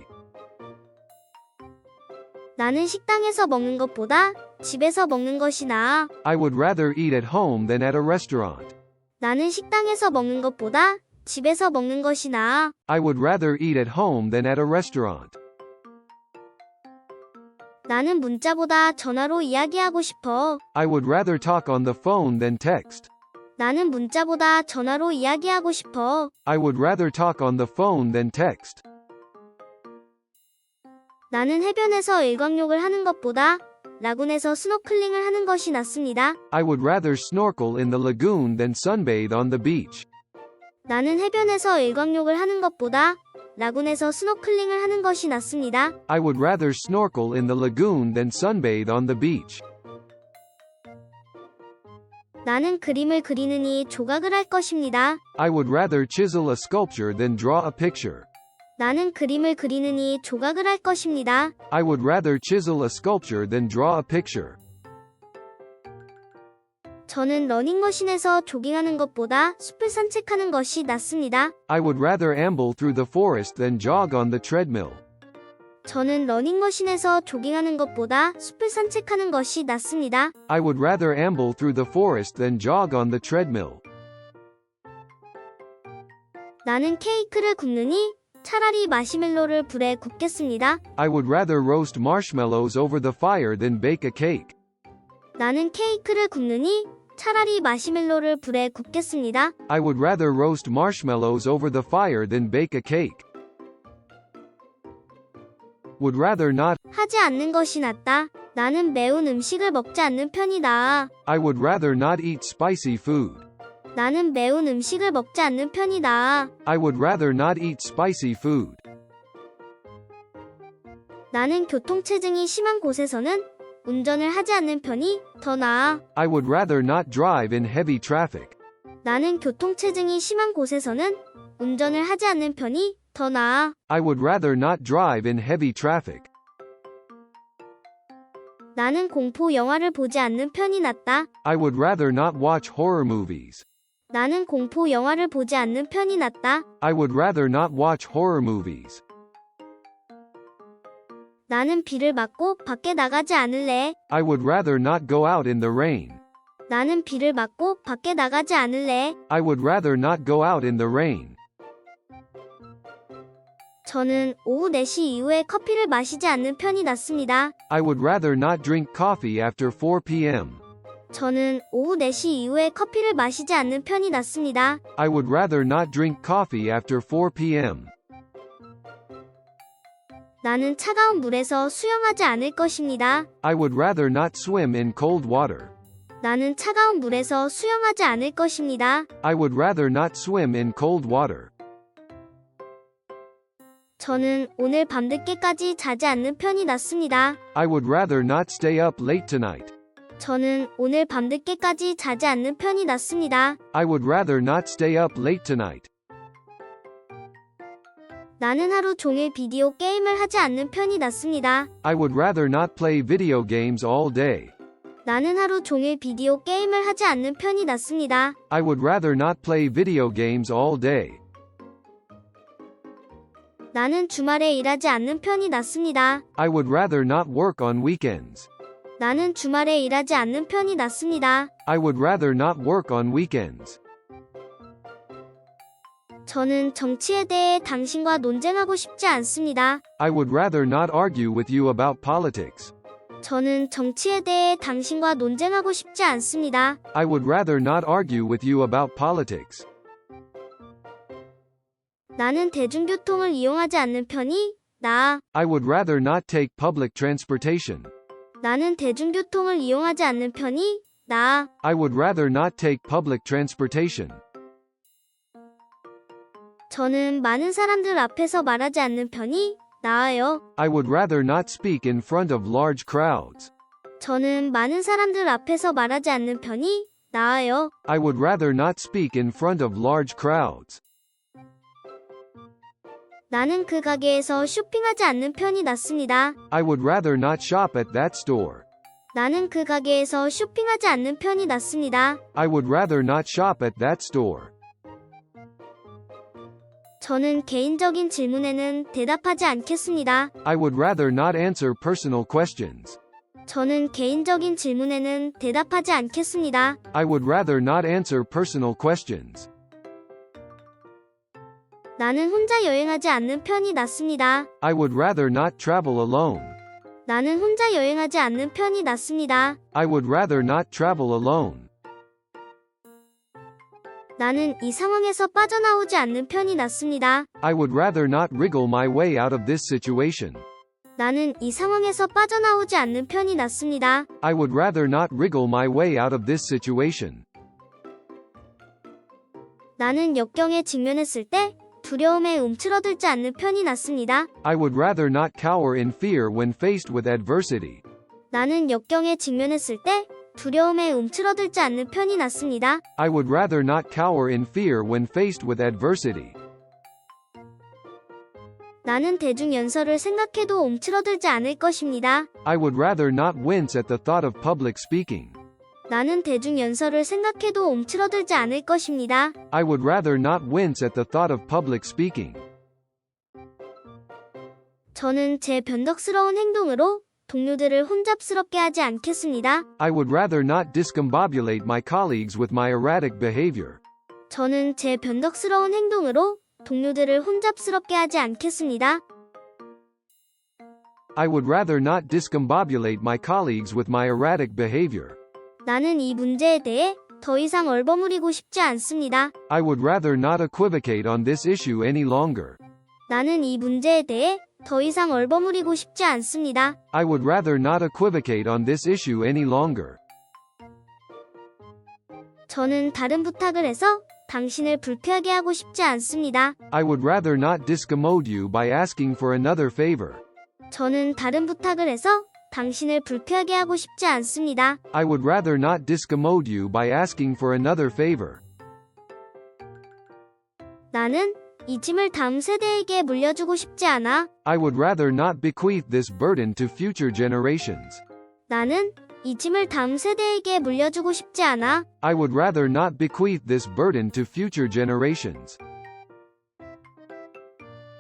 나는 식당에서 먹는 것보다 집에서 먹는 것이 나아. I would rather eat at home than at a restaurant. 나는 식당에서 먹는 것보다 집에서 먹는 것이 나아. I would rather eat at home than at a restaurant. 나는 문자보다 전화로 이야기하고 싶어. I would rather talk on the phone than text. 나는 문자보다 전화로 이야기하고 싶어. I would rather talk on the phone than text. 나는 해변에서 일광욕을 하는 것보다 라군에서 스노클링을 하는 것이 낫습니다. I would rather snorkel in the lagoon than sunbathe on the beach. 나는 해변에서 일광욕을 하는 것보다 라군에서 스노클링을 하는 것이 낫습니다. I would rather snorkel in the lagoon than sunbathe on the beach. 나는 그림을 그리느니 조각을 할 것입니다. I would rather chisel a sculpture than draw a picture. 나는 그림을 그리느니 조각을 할 것입니다. I would rather chisel a sculpture than draw a picture. 저는 러닝머신에서 조깅하는 것보다 숲을 산책하는 것이 낫습니다. I would rather amble through the forest than jog on the treadmill. 저는 러닝머신에서 조깅하는 것보다 숲을 산책하는 것이 낫습니다. I would rather amble through the forest than jog on the treadmill. 나는 케이크를 굽느니 차라리 마시멜로를 불에 굽겠습니다. I would rather roast marshmallows over the fire than bake a cake. 나는 케이크를 굽느니 차라리 마시멜로를 불에 굽겠습니다. I would rather roast marshmallows over the fire than bake a cake. Would rather not. 하지 않는 것이 낫다. 나는 매운 음식을 먹지 않는 편이 나아. I would rather not eat spicy food. 나는 매운 음식을 먹지 않는 편이 나아. I would rather not eat spicy food. 나는 교통체증이 심한 곳에서는 운전을 하지 않는 편이 더 나아. I would rather not drive in heavy traffic. 나는 교통체증이 심한 곳에서는 운전을 하지 않는 편이 더 나아. I would rather not drive in heavy traffic. 나는 공포 영화를 보지 않는 편이 낫다. I would rather not watch horror movies. 나는 공포 영화를 보지 않는 편이 낫다. I would rather not watch horror movies. 나는 비를 맞고 밖에 나가지 않을래. I would rather not go out in the rain. 나는 비를 맞고 밖에 나가지 않을래. I would rather not go out in the rain. 저는 오후 4시 이후에 커피를 마시지 않는 편이 낫습니다. I would rather not drink coffee after 4 p.m. 저는 오후 4시 이후에 커피를 마시지 않는 편이 낫습니다. I would rather not drink coffee after 4 p.m. 나는 차가운 물에서 수영하지 않을 것입니다. I would rather not swim in cold water. 나는 차가운 물에서 수영하지 않을 것입니다. I would rather not swim in cold water. 저는 오늘 밤늦게까지 자지 않는 편이 낫습니다. I would rather not stay up late tonight. 저는 오늘 밤늦게까지 자지 않는 편이 낫습니다. I would rather not stay up late tonight. 나는 하루 종일 비디오 게임을 하지 않는 편이 낫습니다. I would rather not play video games all day. 나는 하루 종일 비디오 게임을 하지 않는 편이 낫습니다. I would rather not play video games all day. 나는 주말에 일하지 않는 편이 낫습니다. I would rather not work on weekends. 나는 주말에 일하지 않는 편이 낫습니다. I would rather not work on weekends. 저는 정치에 대해 당신과 논쟁하고 싶지 않습니다. I would rather not argue with you about politics. 저는 정치에 대해 당신과 논쟁하고 싶지 않습니다. I would rather not argue with you about politics. 나는 대중교통을 이용하지 않는 편이 나아. I would rather not take public transportation. 나는 대중교통을 이용하지 않는 편이 나아. I would rather not take public transportation. 저는 많은 사람들 앞에서 말하지 않는 편이 나아요. I would rather not speak in front of large crowds. 저는 많은 사람들 앞에서 말하지 않는 편이 나아요. I would rather not speak in front of large crowds. 나는 그 가게에서 쇼핑하지 않는 편이 낫습니다. I would rather not shop at that store. 나는 그 가게에서 쇼핑하지 않는 편이 낫습니다. I would rather not shop at that store. 저는 개인적인 질문에는 대답하지 않겠습니다. I would rather not answer personal questions. 저는 개인적인 질문에는 대답하지 않겠습니다. I would rather not answer personal questions. 나는 혼자 여행하지 않는 편이 낫습니다. I would rather not travel alone. 나는 혼자 여행하지 않는 편이 낫습니다. I would rather not travel alone. 나는 이 상황에서 빠져나오지 않는 편이 낫습니다. I would rather not wriggle my way out of this situation. 나는 이 상황에서 빠져나오지 않는 편이 낫습니다. I would rather not wriggle my way out of this situation. 나는 역경에 직면했을 때 두려움에 움츠러들지 않는 편이 낫습니다. I would rather not cower in fear when faced with adversity. 나는 역경에 직면했을 때 두려움에 움츠러들지 않는 편이 낫습니다. I would rather not cower in fear when faced with adversity. 나는 대중 연설을 생각해도 움츠러들지 않을 것입니다. I would rather not wince at the thought of public speaking. 나는 대중 연설을 생각해도 움츠러들지 않을 것입니다. I would rather not wince at the thought of public speaking. 저는 제 변덕스러운 행동으로 동료들을 혼잡스럽게 하지 않겠습니다. I would rather not discombobulate my colleagues with my erratic behavior. 저는 제 변덕스러운 행동으로 동료들을 혼잡스럽게 하지 않겠습니다. I would rather not discombobulate my colleagues with my erratic behavior. 나는 이 문제에 대해 더 이상 얼버무리고 싶지 않습니다. I would rather not equivocate on this issue any longer. 나는 이 문제에 대해 더 이상 얼버무리고 싶지 않습니다. I would rather not equivocate on this issue any longer. 저는 다른 부탁을 해서 당신을 불쾌하게 하고 싶지 않습니다. I would rather not discommode you by asking for another favor. 저는 다른 부탁을 해서 당신을 불쾌하게 하고 싶지 않습니다. I would rather not discommode you by asking for another favor. 나는 이 짐을 다음 세대에게 물려주고 싶지 않아. I would rather not bequeath this burden to future generations. 나는 이 짐을 다음 세대에게 물려주고 싶지 않아. I would rather not bequeath this burden to future generations.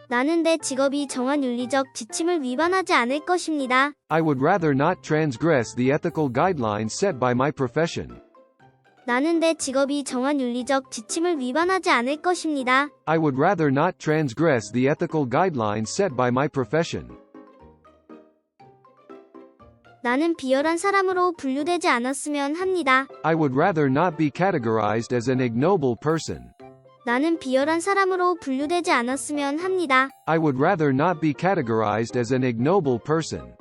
나는 내 직업이 정한 윤리적 지침을 위반하지 않을 것입니다. I would rather not transgress the ethical guidelines set by my profession. 나는 내 직업이 정한 윤리적 지침을 위반하지 않을 것입니다. I would rather not transgress the ethical guidelines set by my profession. 나는 비열한 사람으로 분류되지 않았으면 합니다. I would rather not be categorized as an ignoble person. 나는 비열한 사람으로 분류되지 않았으면 합니다. I would rather not be categorized as an ignoble person.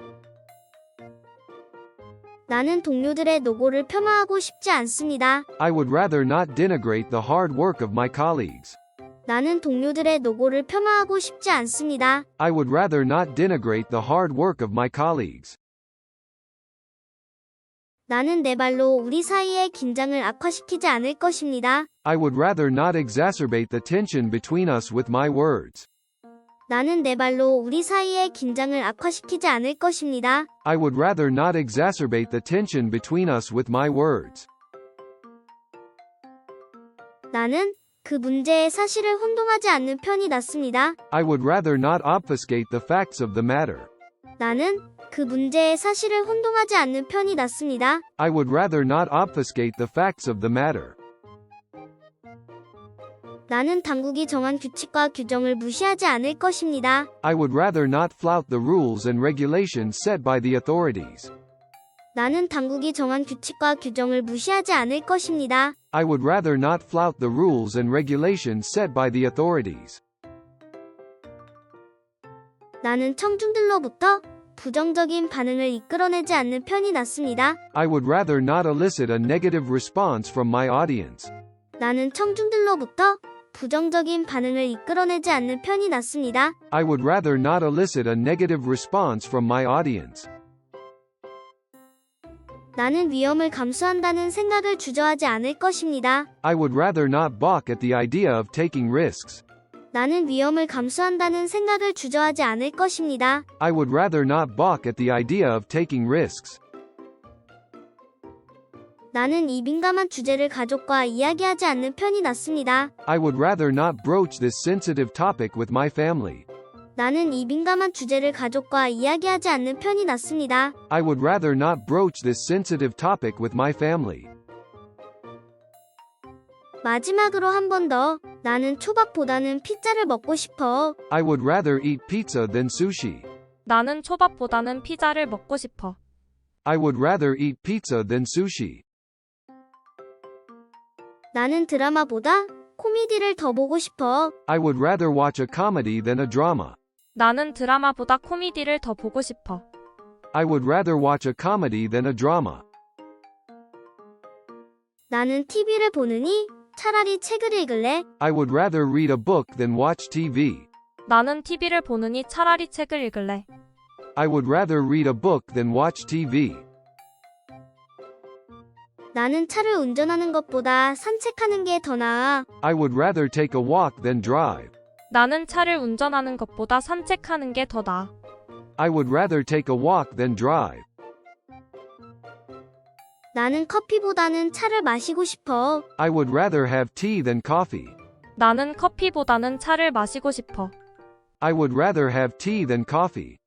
나는 동료들의 노고를 폄하하고 싶지 않습니다. I would rather not denigrate the hard work of my colleagues. 나는 동료들의 노고를 폄하하고 싶지 않습니다. I would rather not denigrate the hard work of my colleagues. 나는 내 말로 우리 사이의 긴장을 악화시키지 않을 것입니다. I would rather not exacerbate the tension between us with my words. 나는 내 말로 우리 사이의 긴장을 악화시키지 않을 것입니다. I would rather not exacerbate the tension between us with my words. 나는 그 문제의 사실을 혼동하지 않는 편이 낫습니다. I would rather not obfuscate the facts of the matter. 나는 그 문제의 사실을 혼동하지 않는 편이 낫습니다. I would rather not obfuscate the facts of the matter. 나는 당국이 정한 규칙과 규정을 무시하지 않을 것입니다. I would rather not flout the rules and regulations set by the authorities. 나는 당국이 정한 규칙과 규정을 무시하지 않을 것입니다. I would rather not flout the rules and regulations set by the authorities. 나는 청중들로부터 부정적인 반응을 이끌어내지 않는 편이 낫습니다. I would rather not elicit a negative response from my audience. 나는 청중들로부터 부정적인 반응을 이끌어내지 않는 편이 낫습니다. I would rather not elicit a negative response from my audience. 나는 위험을 감수한다는 생각을 주저하지 않을 것입니다. I would rather not balk at the idea of taking risks. 나는 위험을 감수한다는 생각을 주저하지 않을 것입니다. I would rather not balk at the idea of taking risks. 나는 이 민감한 주제를 가족과 이야기하지 않는 편이 낫습니다. I would rather not broach this sensitive topic with my family. 나는 이 민감한 주제를 가족과 이야기하지 않는 편이 낫습니다. I would rather not broach this sensitive topic with my family. 마지막으로 한 번 더. 나는 초밥보다는 피자를 먹고 싶어. I would rather eat pizza than sushi. 나는 초밥보다는 피자를 먹고 싶어. I would rather eat pizza than sushi. 나는 드라마보다 코미디를 더 보고 싶어. I would rather watch a comedy than a drama. 나는 드라마보다 코미디를 더 보고 싶어. I would rather watch a comedy than a drama. 나는 TV를 보느니 차라리 책을 읽을래. I would rather read a book than watch TV. 나는 TV를 보느니 차라리 책을 읽을래. I would rather read a book than watch TV. 나는 차를 운전하는 것보다 산책하는 게 더 나아. I would rather take a walk than drive. 나는 차를 운전하는 것보다 산책하는 게 더 나아. I would rather take a walk than drive. 나는 커피보다는 차를 마시고 싶어. I would rather have tea than coffee. 나는 커피보다는 차를 마시고 싶어. I would rather have tea than coffee.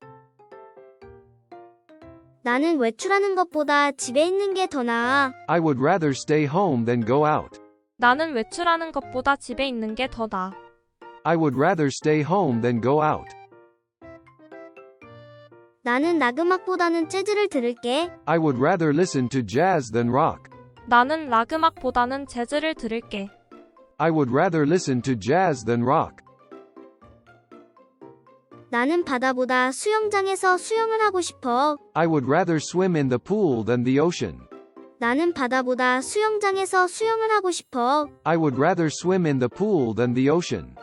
나는 외출하는 것보다 집에 있는 게 더 나아. I would rather stay home than go out. 나는 외출하는 것보다 집에 있는 게 더 나아. I would rather stay home than go out. 나는 락음악보다는 재즈를 들을게. I would rather listen to jazz than rock. 나는 락 음악보다는 재즈를 들을게. I would rather listen to jazz than rock. 나는 바다보다 수영장에서 수영을 하고 싶어. I would rather swim in the pool than the ocean. 나는 바다보다 수영장에서 수영을 하고 싶어. I would rather swim in the pool than the ocean.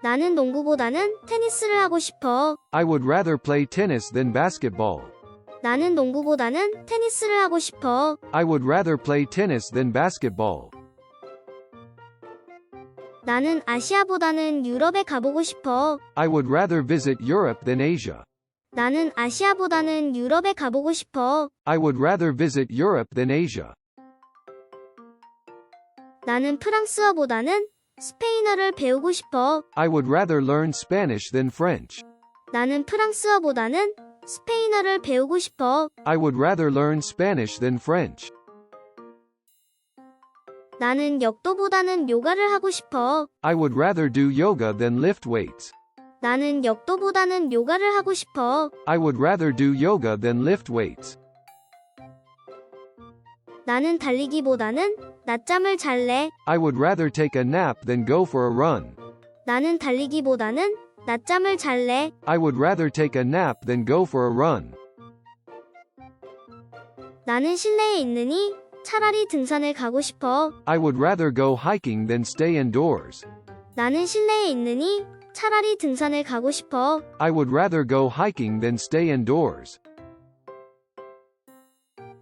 나는 농구보다는 테니스를 하고 싶어. I would rather play tennis than basketball. 나는 농구보다는 테니스를 하고 싶어. I would rather play tennis than basketball. 나는 아시아보다는 유럽에 가보고 싶어. I would rather visit Europe than Asia. 나는 아시아보다는 유럽에 가보고 싶어. I would rather visit Europe than Asia. 나는 프랑스어보다는 스페인어를 배우고 싶어. I would rather learn Spanish than French. 나는 프랑스어보다는 스페인어를 배우고 싶어. I would rather learn Spanish than French. 나는 역도보다는 요가를 하고 싶어. I would rather do yoga than lift weights. 나는 역도보다는 요가를 하고 싶어. I would rather do yoga than lift weights. 나는 달리기보다는 낮잠을 잘래. I would rather take a nap than go for a run. 나는 달리기보다는 낮잠을 잘래. I would rather take a nap than go for a run. 나는 실내에 있느니 차라리 등산을 가고 싶어. I would rather go hiking than stay indoors. 나는 실내에 있느니 차라리 등산을 가고 싶어. I would rather go hiking than stay indoors.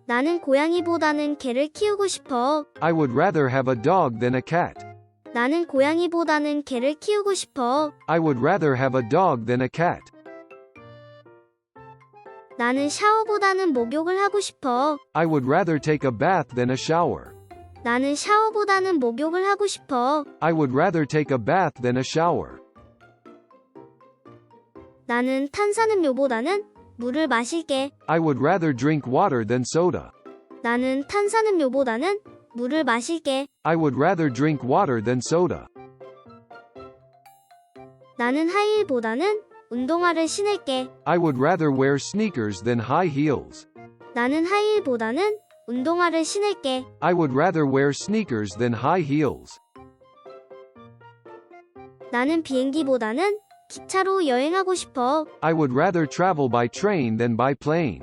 나는 고양이보다는 개를 키우고 싶어. I would rather have a dog than a cat. 나는 고양이보다는 개를 키우고 싶어. I would rather have a dog than a cat. 나는 샤워보다는 목욕을 하고 싶어. I would rather take a bath than a shower. 나는 샤워보다는 목욕을 하고 싶어. I would rather take a bath than a shower. 나는 탄산음료보다는 물을 마실게. I would rather drink water than soda. 나는 탄산음료보다는 물을 마실게. I would rather drink water than soda. 나는 하이힐보다는 운동화를 신을게. I would rather wear sneakers than high heels. 나는 하이힐보다는 운동화를 신을게. I would rather wear sneakers than high heels. 나는 비행기보다는 기차로 여행하고 싶어. I would rather travel by train than by plane.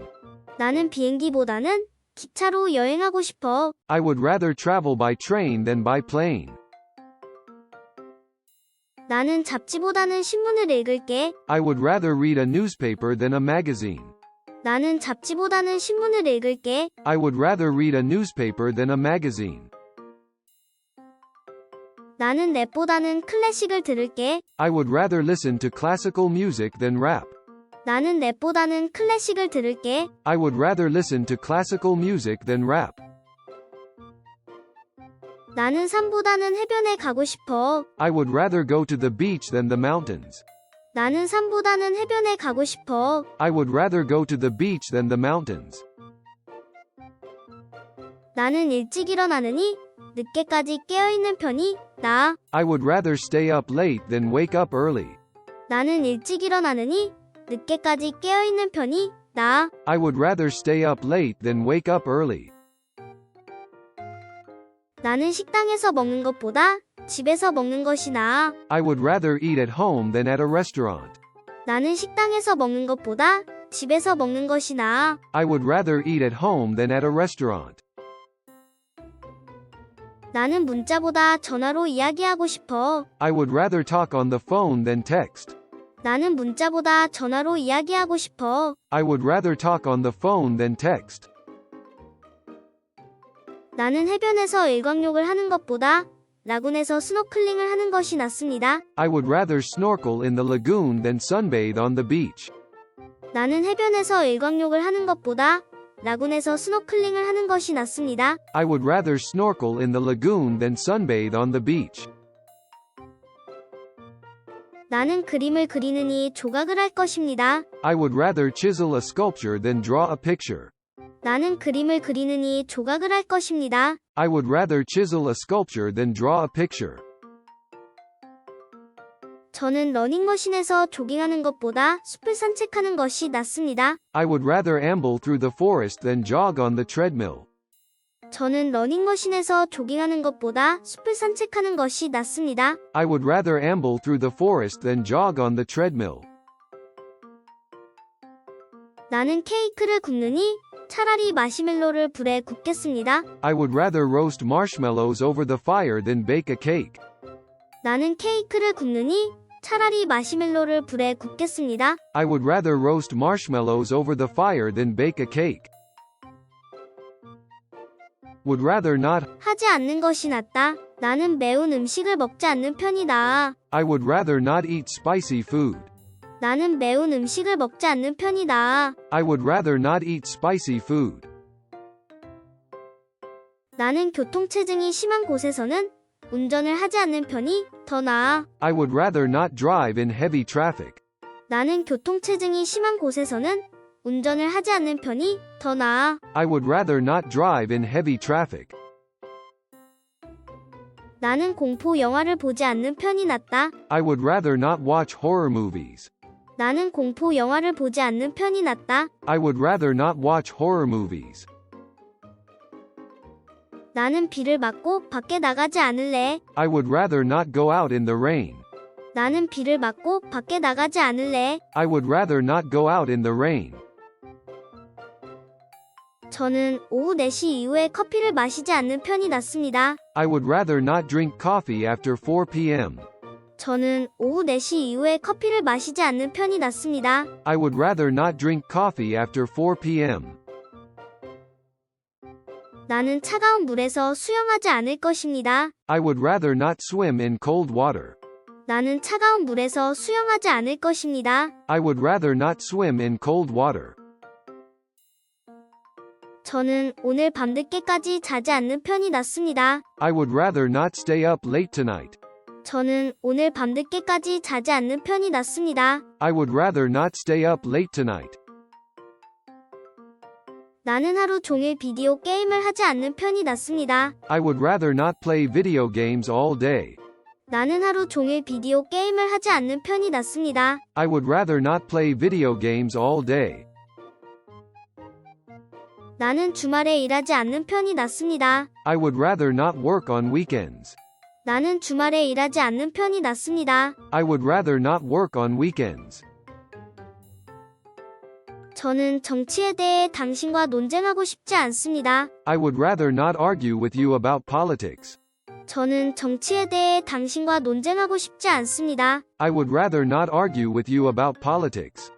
나는 비행기보다는 기차로 여행하고 싶어. I would rather travel by train than by plane. 나는 잡지보다는 신문을 읽을게. I would rather read a newspaper than a magazine. 나는 잡지보다는 신문을 읽을게. I would rather read a newspaper than a magazine. 나는 랩보다는 클래식을 들을게. I would rather listen to classical music than rap. 나는 랩보다는 클래식을 들을게. I would rather listen to classical music than rap. 나는 산보다는 해변에 가고 싶어. I would rather go to the beach than the mountains. 나는 산보다는 해변에 가고 싶어. I would rather go to the beach than the mountains. 나는 일찍 일어나느니 늦게까지 깨어있는 편이 나아. I would rather stay up late than wake up early. 나는 일찍 일어나느니 늦게까지 깨어있는 편이 나아. I would rather stay up late than wake up early. 나는 식당에서 먹는 것보다 집에서 먹는 것이 나아. I would rather eat at home than at a restaurant. 나는 식당에서 먹는 것보다 집에서 먹는 것이 나아. I would rather eat at home than at a restaurant. 나는 문자보다 전화로 이야기하고 싶어. I would rather talk on the phone than text. 나는 문자보다 전화로 이야기하고 싶어. I would rather talk on the phone than text. 나는 해변에서 일광욕을 하는 것보다 라군에서 스노클링을 하는 것이 낫습니다. I would rather snorkel in the lagoon than sunbathe on the beach. 나는 해변에서 일광욕을 하는 것보다 라군에서 스노클링을 하는 것이 낫습니다. I would rather snorkel in the lagoon than sunbathe on the beach. 나는 그림을 그리느니 조각을 할 것입니다. I would rather chisel a sculpture than draw a picture. 나는 그림을 그리느니 조각을 할 것입니다. I would rather chisel a sculpture than draw a picture. 저는 러닝머신에서 조깅하는 것보다 숲을 산책하는 것이 낫습니다. I would rather amble through the forest than jog on the treadmill. 저는 러닝머신에서 조깅하는 것보다 숲을 산책하는 것이 낫습니다. I would rather amble through the forest than jog on the treadmill. 나는 케이크를 굽느니 차라리 마시멜로를 불에 굽겠습니다. I would rather roast marshmallows over the fire than bake a cake. 나는 케이크를 굽느니 차라리 마시멜로를 불에 굽겠습니다. I would rather roast marshmallows over the fire than bake a cake. Would rather not. 하지 않는 것이 낫다. 나는 매운 음식을 먹지 않는 편이 나아. I would rather not eat spicy food. 나는 매운 음식을 먹지 않는 편이 나아. I would rather not eat spicy food. 나는 교통체증이 심한 곳에서는 운전을 하지 않는 편이 더 나아. I would rather not drive in heavy traffic. 나는 교통체증이 심한 곳에서는 운전을 하지 않는 편이 더 나아. I would rather not drive in heavy traffic. 나는 공포 영화를 보지 않는 편이 낫다. I would rather not watch horror movies. 나는 공포 영화를 보지 않는 편이 낫다. I would rather not watch horror movies. 나는 비를 맞고 밖에 나가지 않을래. I would rather not go out in the rain. 나는 비를 맞고 밖에 나가지 않을래. I would rather not go out in the rain. 저는 오후 4시 이후에 커피를 마시지 않는 편이 낫습니다. I would rather not drink coffee after 4 p.m. 저는 오후 4시 이후에 커피를 마시지 않는 편이 낫습니다. I would rather not drink coffee after 4 p.m. 나는 차가운 물에서 수영하지 않을 것입니다. I would rather not swim in cold water. 나는 차가운 물에서 수영하지 않을 것입니다. I would rather not swim in cold water. 저는 오늘 밤늦게까지 자지 않는 편이 낫습니다. I would rather not stay up late tonight. 저는 오늘 밤늦게까지 자지 않는 편이 낫습니다. I would rather not stay up late tonight. 나는 하루 종일 비디오 게임을 하지 않는 편이 낫습니다. I would rather not play video games all day. 나는 하루 종일 비디오 게임을 하지 않는 편이 낫습니다. I would rather not play video games all day. 나는 주말에 일하지 않는 편이 낫습니다. I would rather not work on weekends. 나는 주말에 일하지 않는 편이 낫습니다. I would rather not work on weekends. 저는 정치에 대해 당신과 논쟁하고 싶지 않습니다. I would rather not argue with you about politics. 저는 정치에 대해 당신과 논쟁하고 싶지 않습니다. I would rather not argue with you about politics.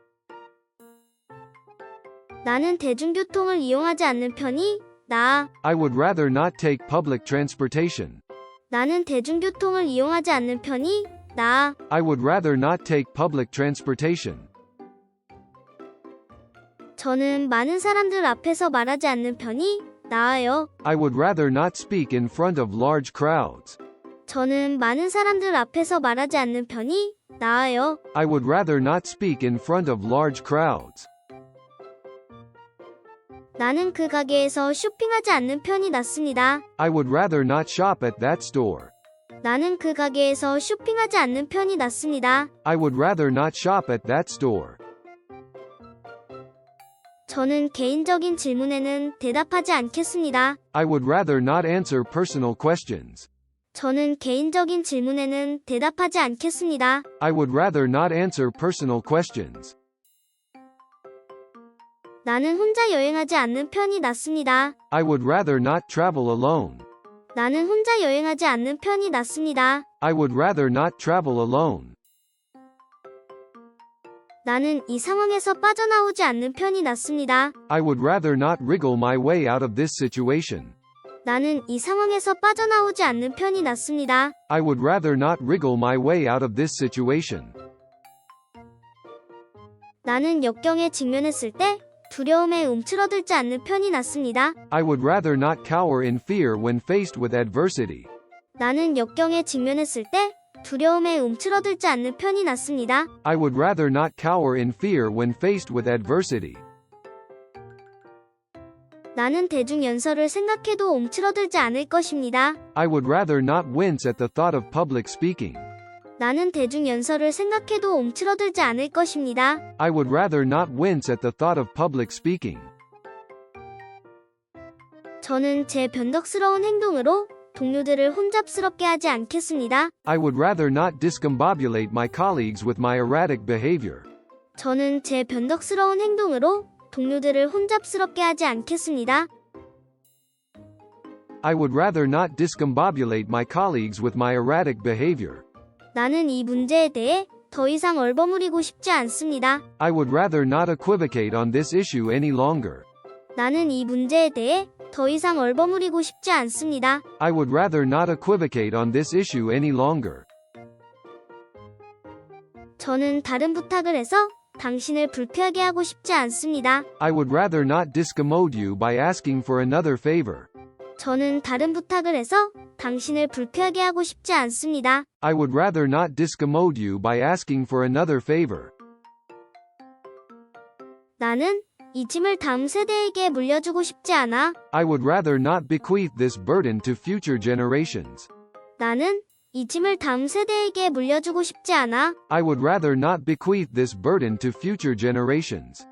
나는 대중교통을 이용하지 않는 편이 나아. I would rather not take public transportation. 나는 대중교통을 이용하지 않는 편이 나아. I would rather not take public transportation. 저는 많은 사람들 앞에서 말하지 않는 편이 나아요. I would rather not speak in front of large crowds. 저는 많은 사람들 앞에서 말하지 않는 편이 나아요. I would rather not speak in front of large crowds. 나는 그 가게에서 쇼핑하지 않는 편이 낫습니다. I would rather not shop at that store. 나는 그 가게에서 쇼핑하지 않는 편이 낫습니다. I would rather not shop at that store. 저는 개인적인 질문에는 대답하지 않겠습니다. I would rather not answer personal questions. 저는 개인적인 질문에는 대답하지 않겠습니다. I would rather not answer personal questions. 나는 혼자 여행하지 않는 편이 낫습니다. I would rather not travel alone. 나는 혼자 여행하지 않는 편이 낫습니다. I would rather not travel alone. 나는 이 상황에서 빠져나오지 않는 편이 낫습니다. I would rather not wriggle my way out of this situation. 나는 이 상황에서 빠져나오지 않는 편이 낫습니다. I would rather not wriggle my way out of this situation. 나는 역경에 직면했을 때 두려움에 움츠러들지 않는 편이 낫습니다. I would rather not cower in fear when faced with adversity. 나는 역경에 직면했을 때 두려움에 움츠러들지 않는 편이 낫습니다. I would rather not cower in fear when faced with adversity. 나는 대중 연설을 생각해도 움츠러들지 않을 것입니다. I would rather not wince at the thought of public speaking. 나는 대중 연설을 생각해도 움츠러들지 않을 것입니다. I would rather not wince at the thought of public speaking. 저는 제 변덕스러운 행동으로 동료들을 혼잡스럽게 하지 않겠습니다. I would rather not discombobulate my colleagues with my erratic behavior. 저는 제 변덕스러운 행동으로 동료들을 혼잡스럽게 하지 않겠습니다. I would rather not discombobulate my colleagues with my erratic behavior. 나는 이 문제에 대해 더 이상 얼버무리고 싶지 않습니다. I would rather not equivocate on this issue any longer. 나는 이 문제에 대해 더 이상 얼버무리고 싶지 않습니다. I would rather not equivocate on this issue any longer. 저는 다른 부탁을 해서 당신을 불쾌하게 하고 싶지 않습니다. I would rather not discommode you by asking for another favor. 저는 다른 부탁을 해서 당신을 불쾌하게 하고 싶지 않습니다. I would rather not discommode you by asking for another favor. 나는 이 짐을 다음 세대에게 물려주고 싶지 않아. I would rather not bequeath this burden to future generations. 나는 이 짐을 다음 세대에게 물려주고 싶지 않아. I would rather not bequeath this burden to future generations.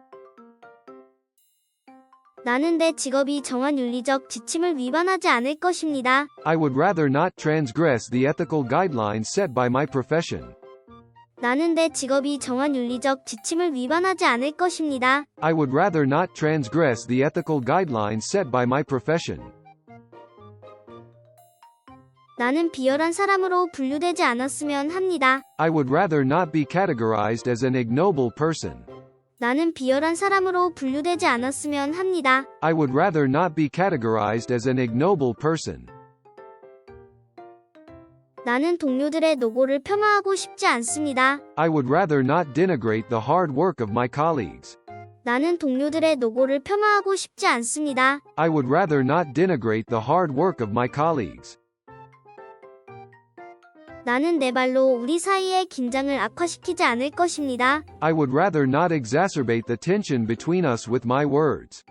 나는 내 직업이 정한 윤리적 지침을 위반하지 않을 것입니다. I would rather not transgress the ethical guidelines set by my profession. 나는 내 직업이 정한 윤리적 지침을 위반하지 않을 것입니다. I would rather not transgress the ethical guidelines set by my profession. 나는 비열한 사람으로 분류되지 않았으면 합니다. I would rather not be categorized as an ignoble person. 나는 비열한 사람으로 분류되지 않았으면 합니다. I would rather not be categorized as an ignoble person. 나는 동료들의 노고를 폄하하고 싶지 않습니다. I would rather not denigrate the hard work of my colleagues. 나는 동료들의 노고를 폄하하고 싶지 않습니다. I would rather not denigrate the hard work of my colleagues. 나는 내 말로 우리 사이의 긴장을 악화시키지 않을 것입니다. I would rather not exacerbate the tension between us with my words.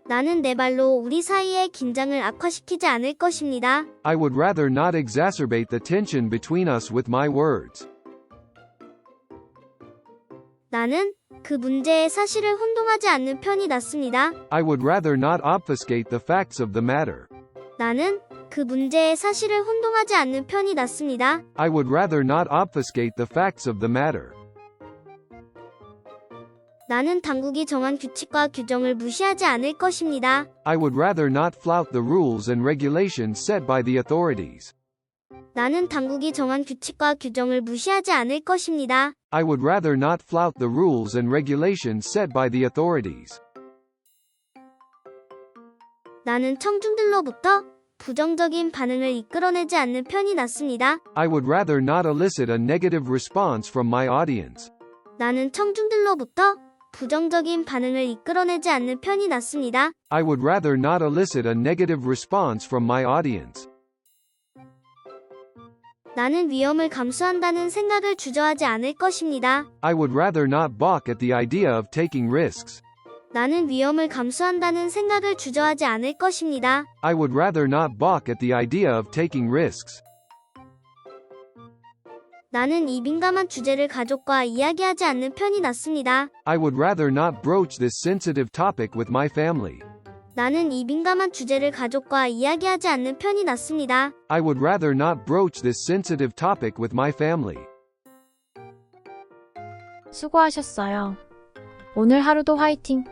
나는 내 말로 우리 사이의 긴장을 악화시키지 않을 것입니다. I would rather not exacerbate the tension between us with my words. 나는 그 문제의 사실을 혼동하지 않는 편이 낫습니다. I would rather not obfuscate the facts of the matter. 나는 그 문제의 사실을 혼동하지 않는 편이 낫습니다. I would rather not obfuscate the facts of the matter. 나는 당국이 정한 규칙과 규정을 무시하지 않을 것입니다. I would rather not flout the rules and regulations set by the authorities. 나는 당국이 정한 규칙과 규정을 무시하지 않을 것입니다. I would rather not flout the rules and regulations set by the authorities. 나는 청중들로부터 부정적인 반응을 이끌어내지 않는 편이 낫습니다. I would rather not elicit a negative response from my audience. 나는 청중들로부터 부정적인 반응을 이끌어내지 않는 편이 낫습니다. I would rather not elicit a negative response from my audience. 나는 위험을 감수한다는 생각을 주저하지 않을 것입니다. I would rather not balk at the idea of taking risks. 나는 위험을 감수한다는 생각을 주저하지 않을 것입니다. I would rather not balk at the idea of taking risks. 나는 이 민감한 주제를 가족과 이야기하지 않는 편이 낫습니다. I would rather not broach this sensitive topic with my family. 나는 이 민감한 주제를 가족과 이야기하지 않는 편이 낫습니다. I would rather not broach this sensitive topic with my family. 수고하셨어요. 오늘 하루도 화이팅!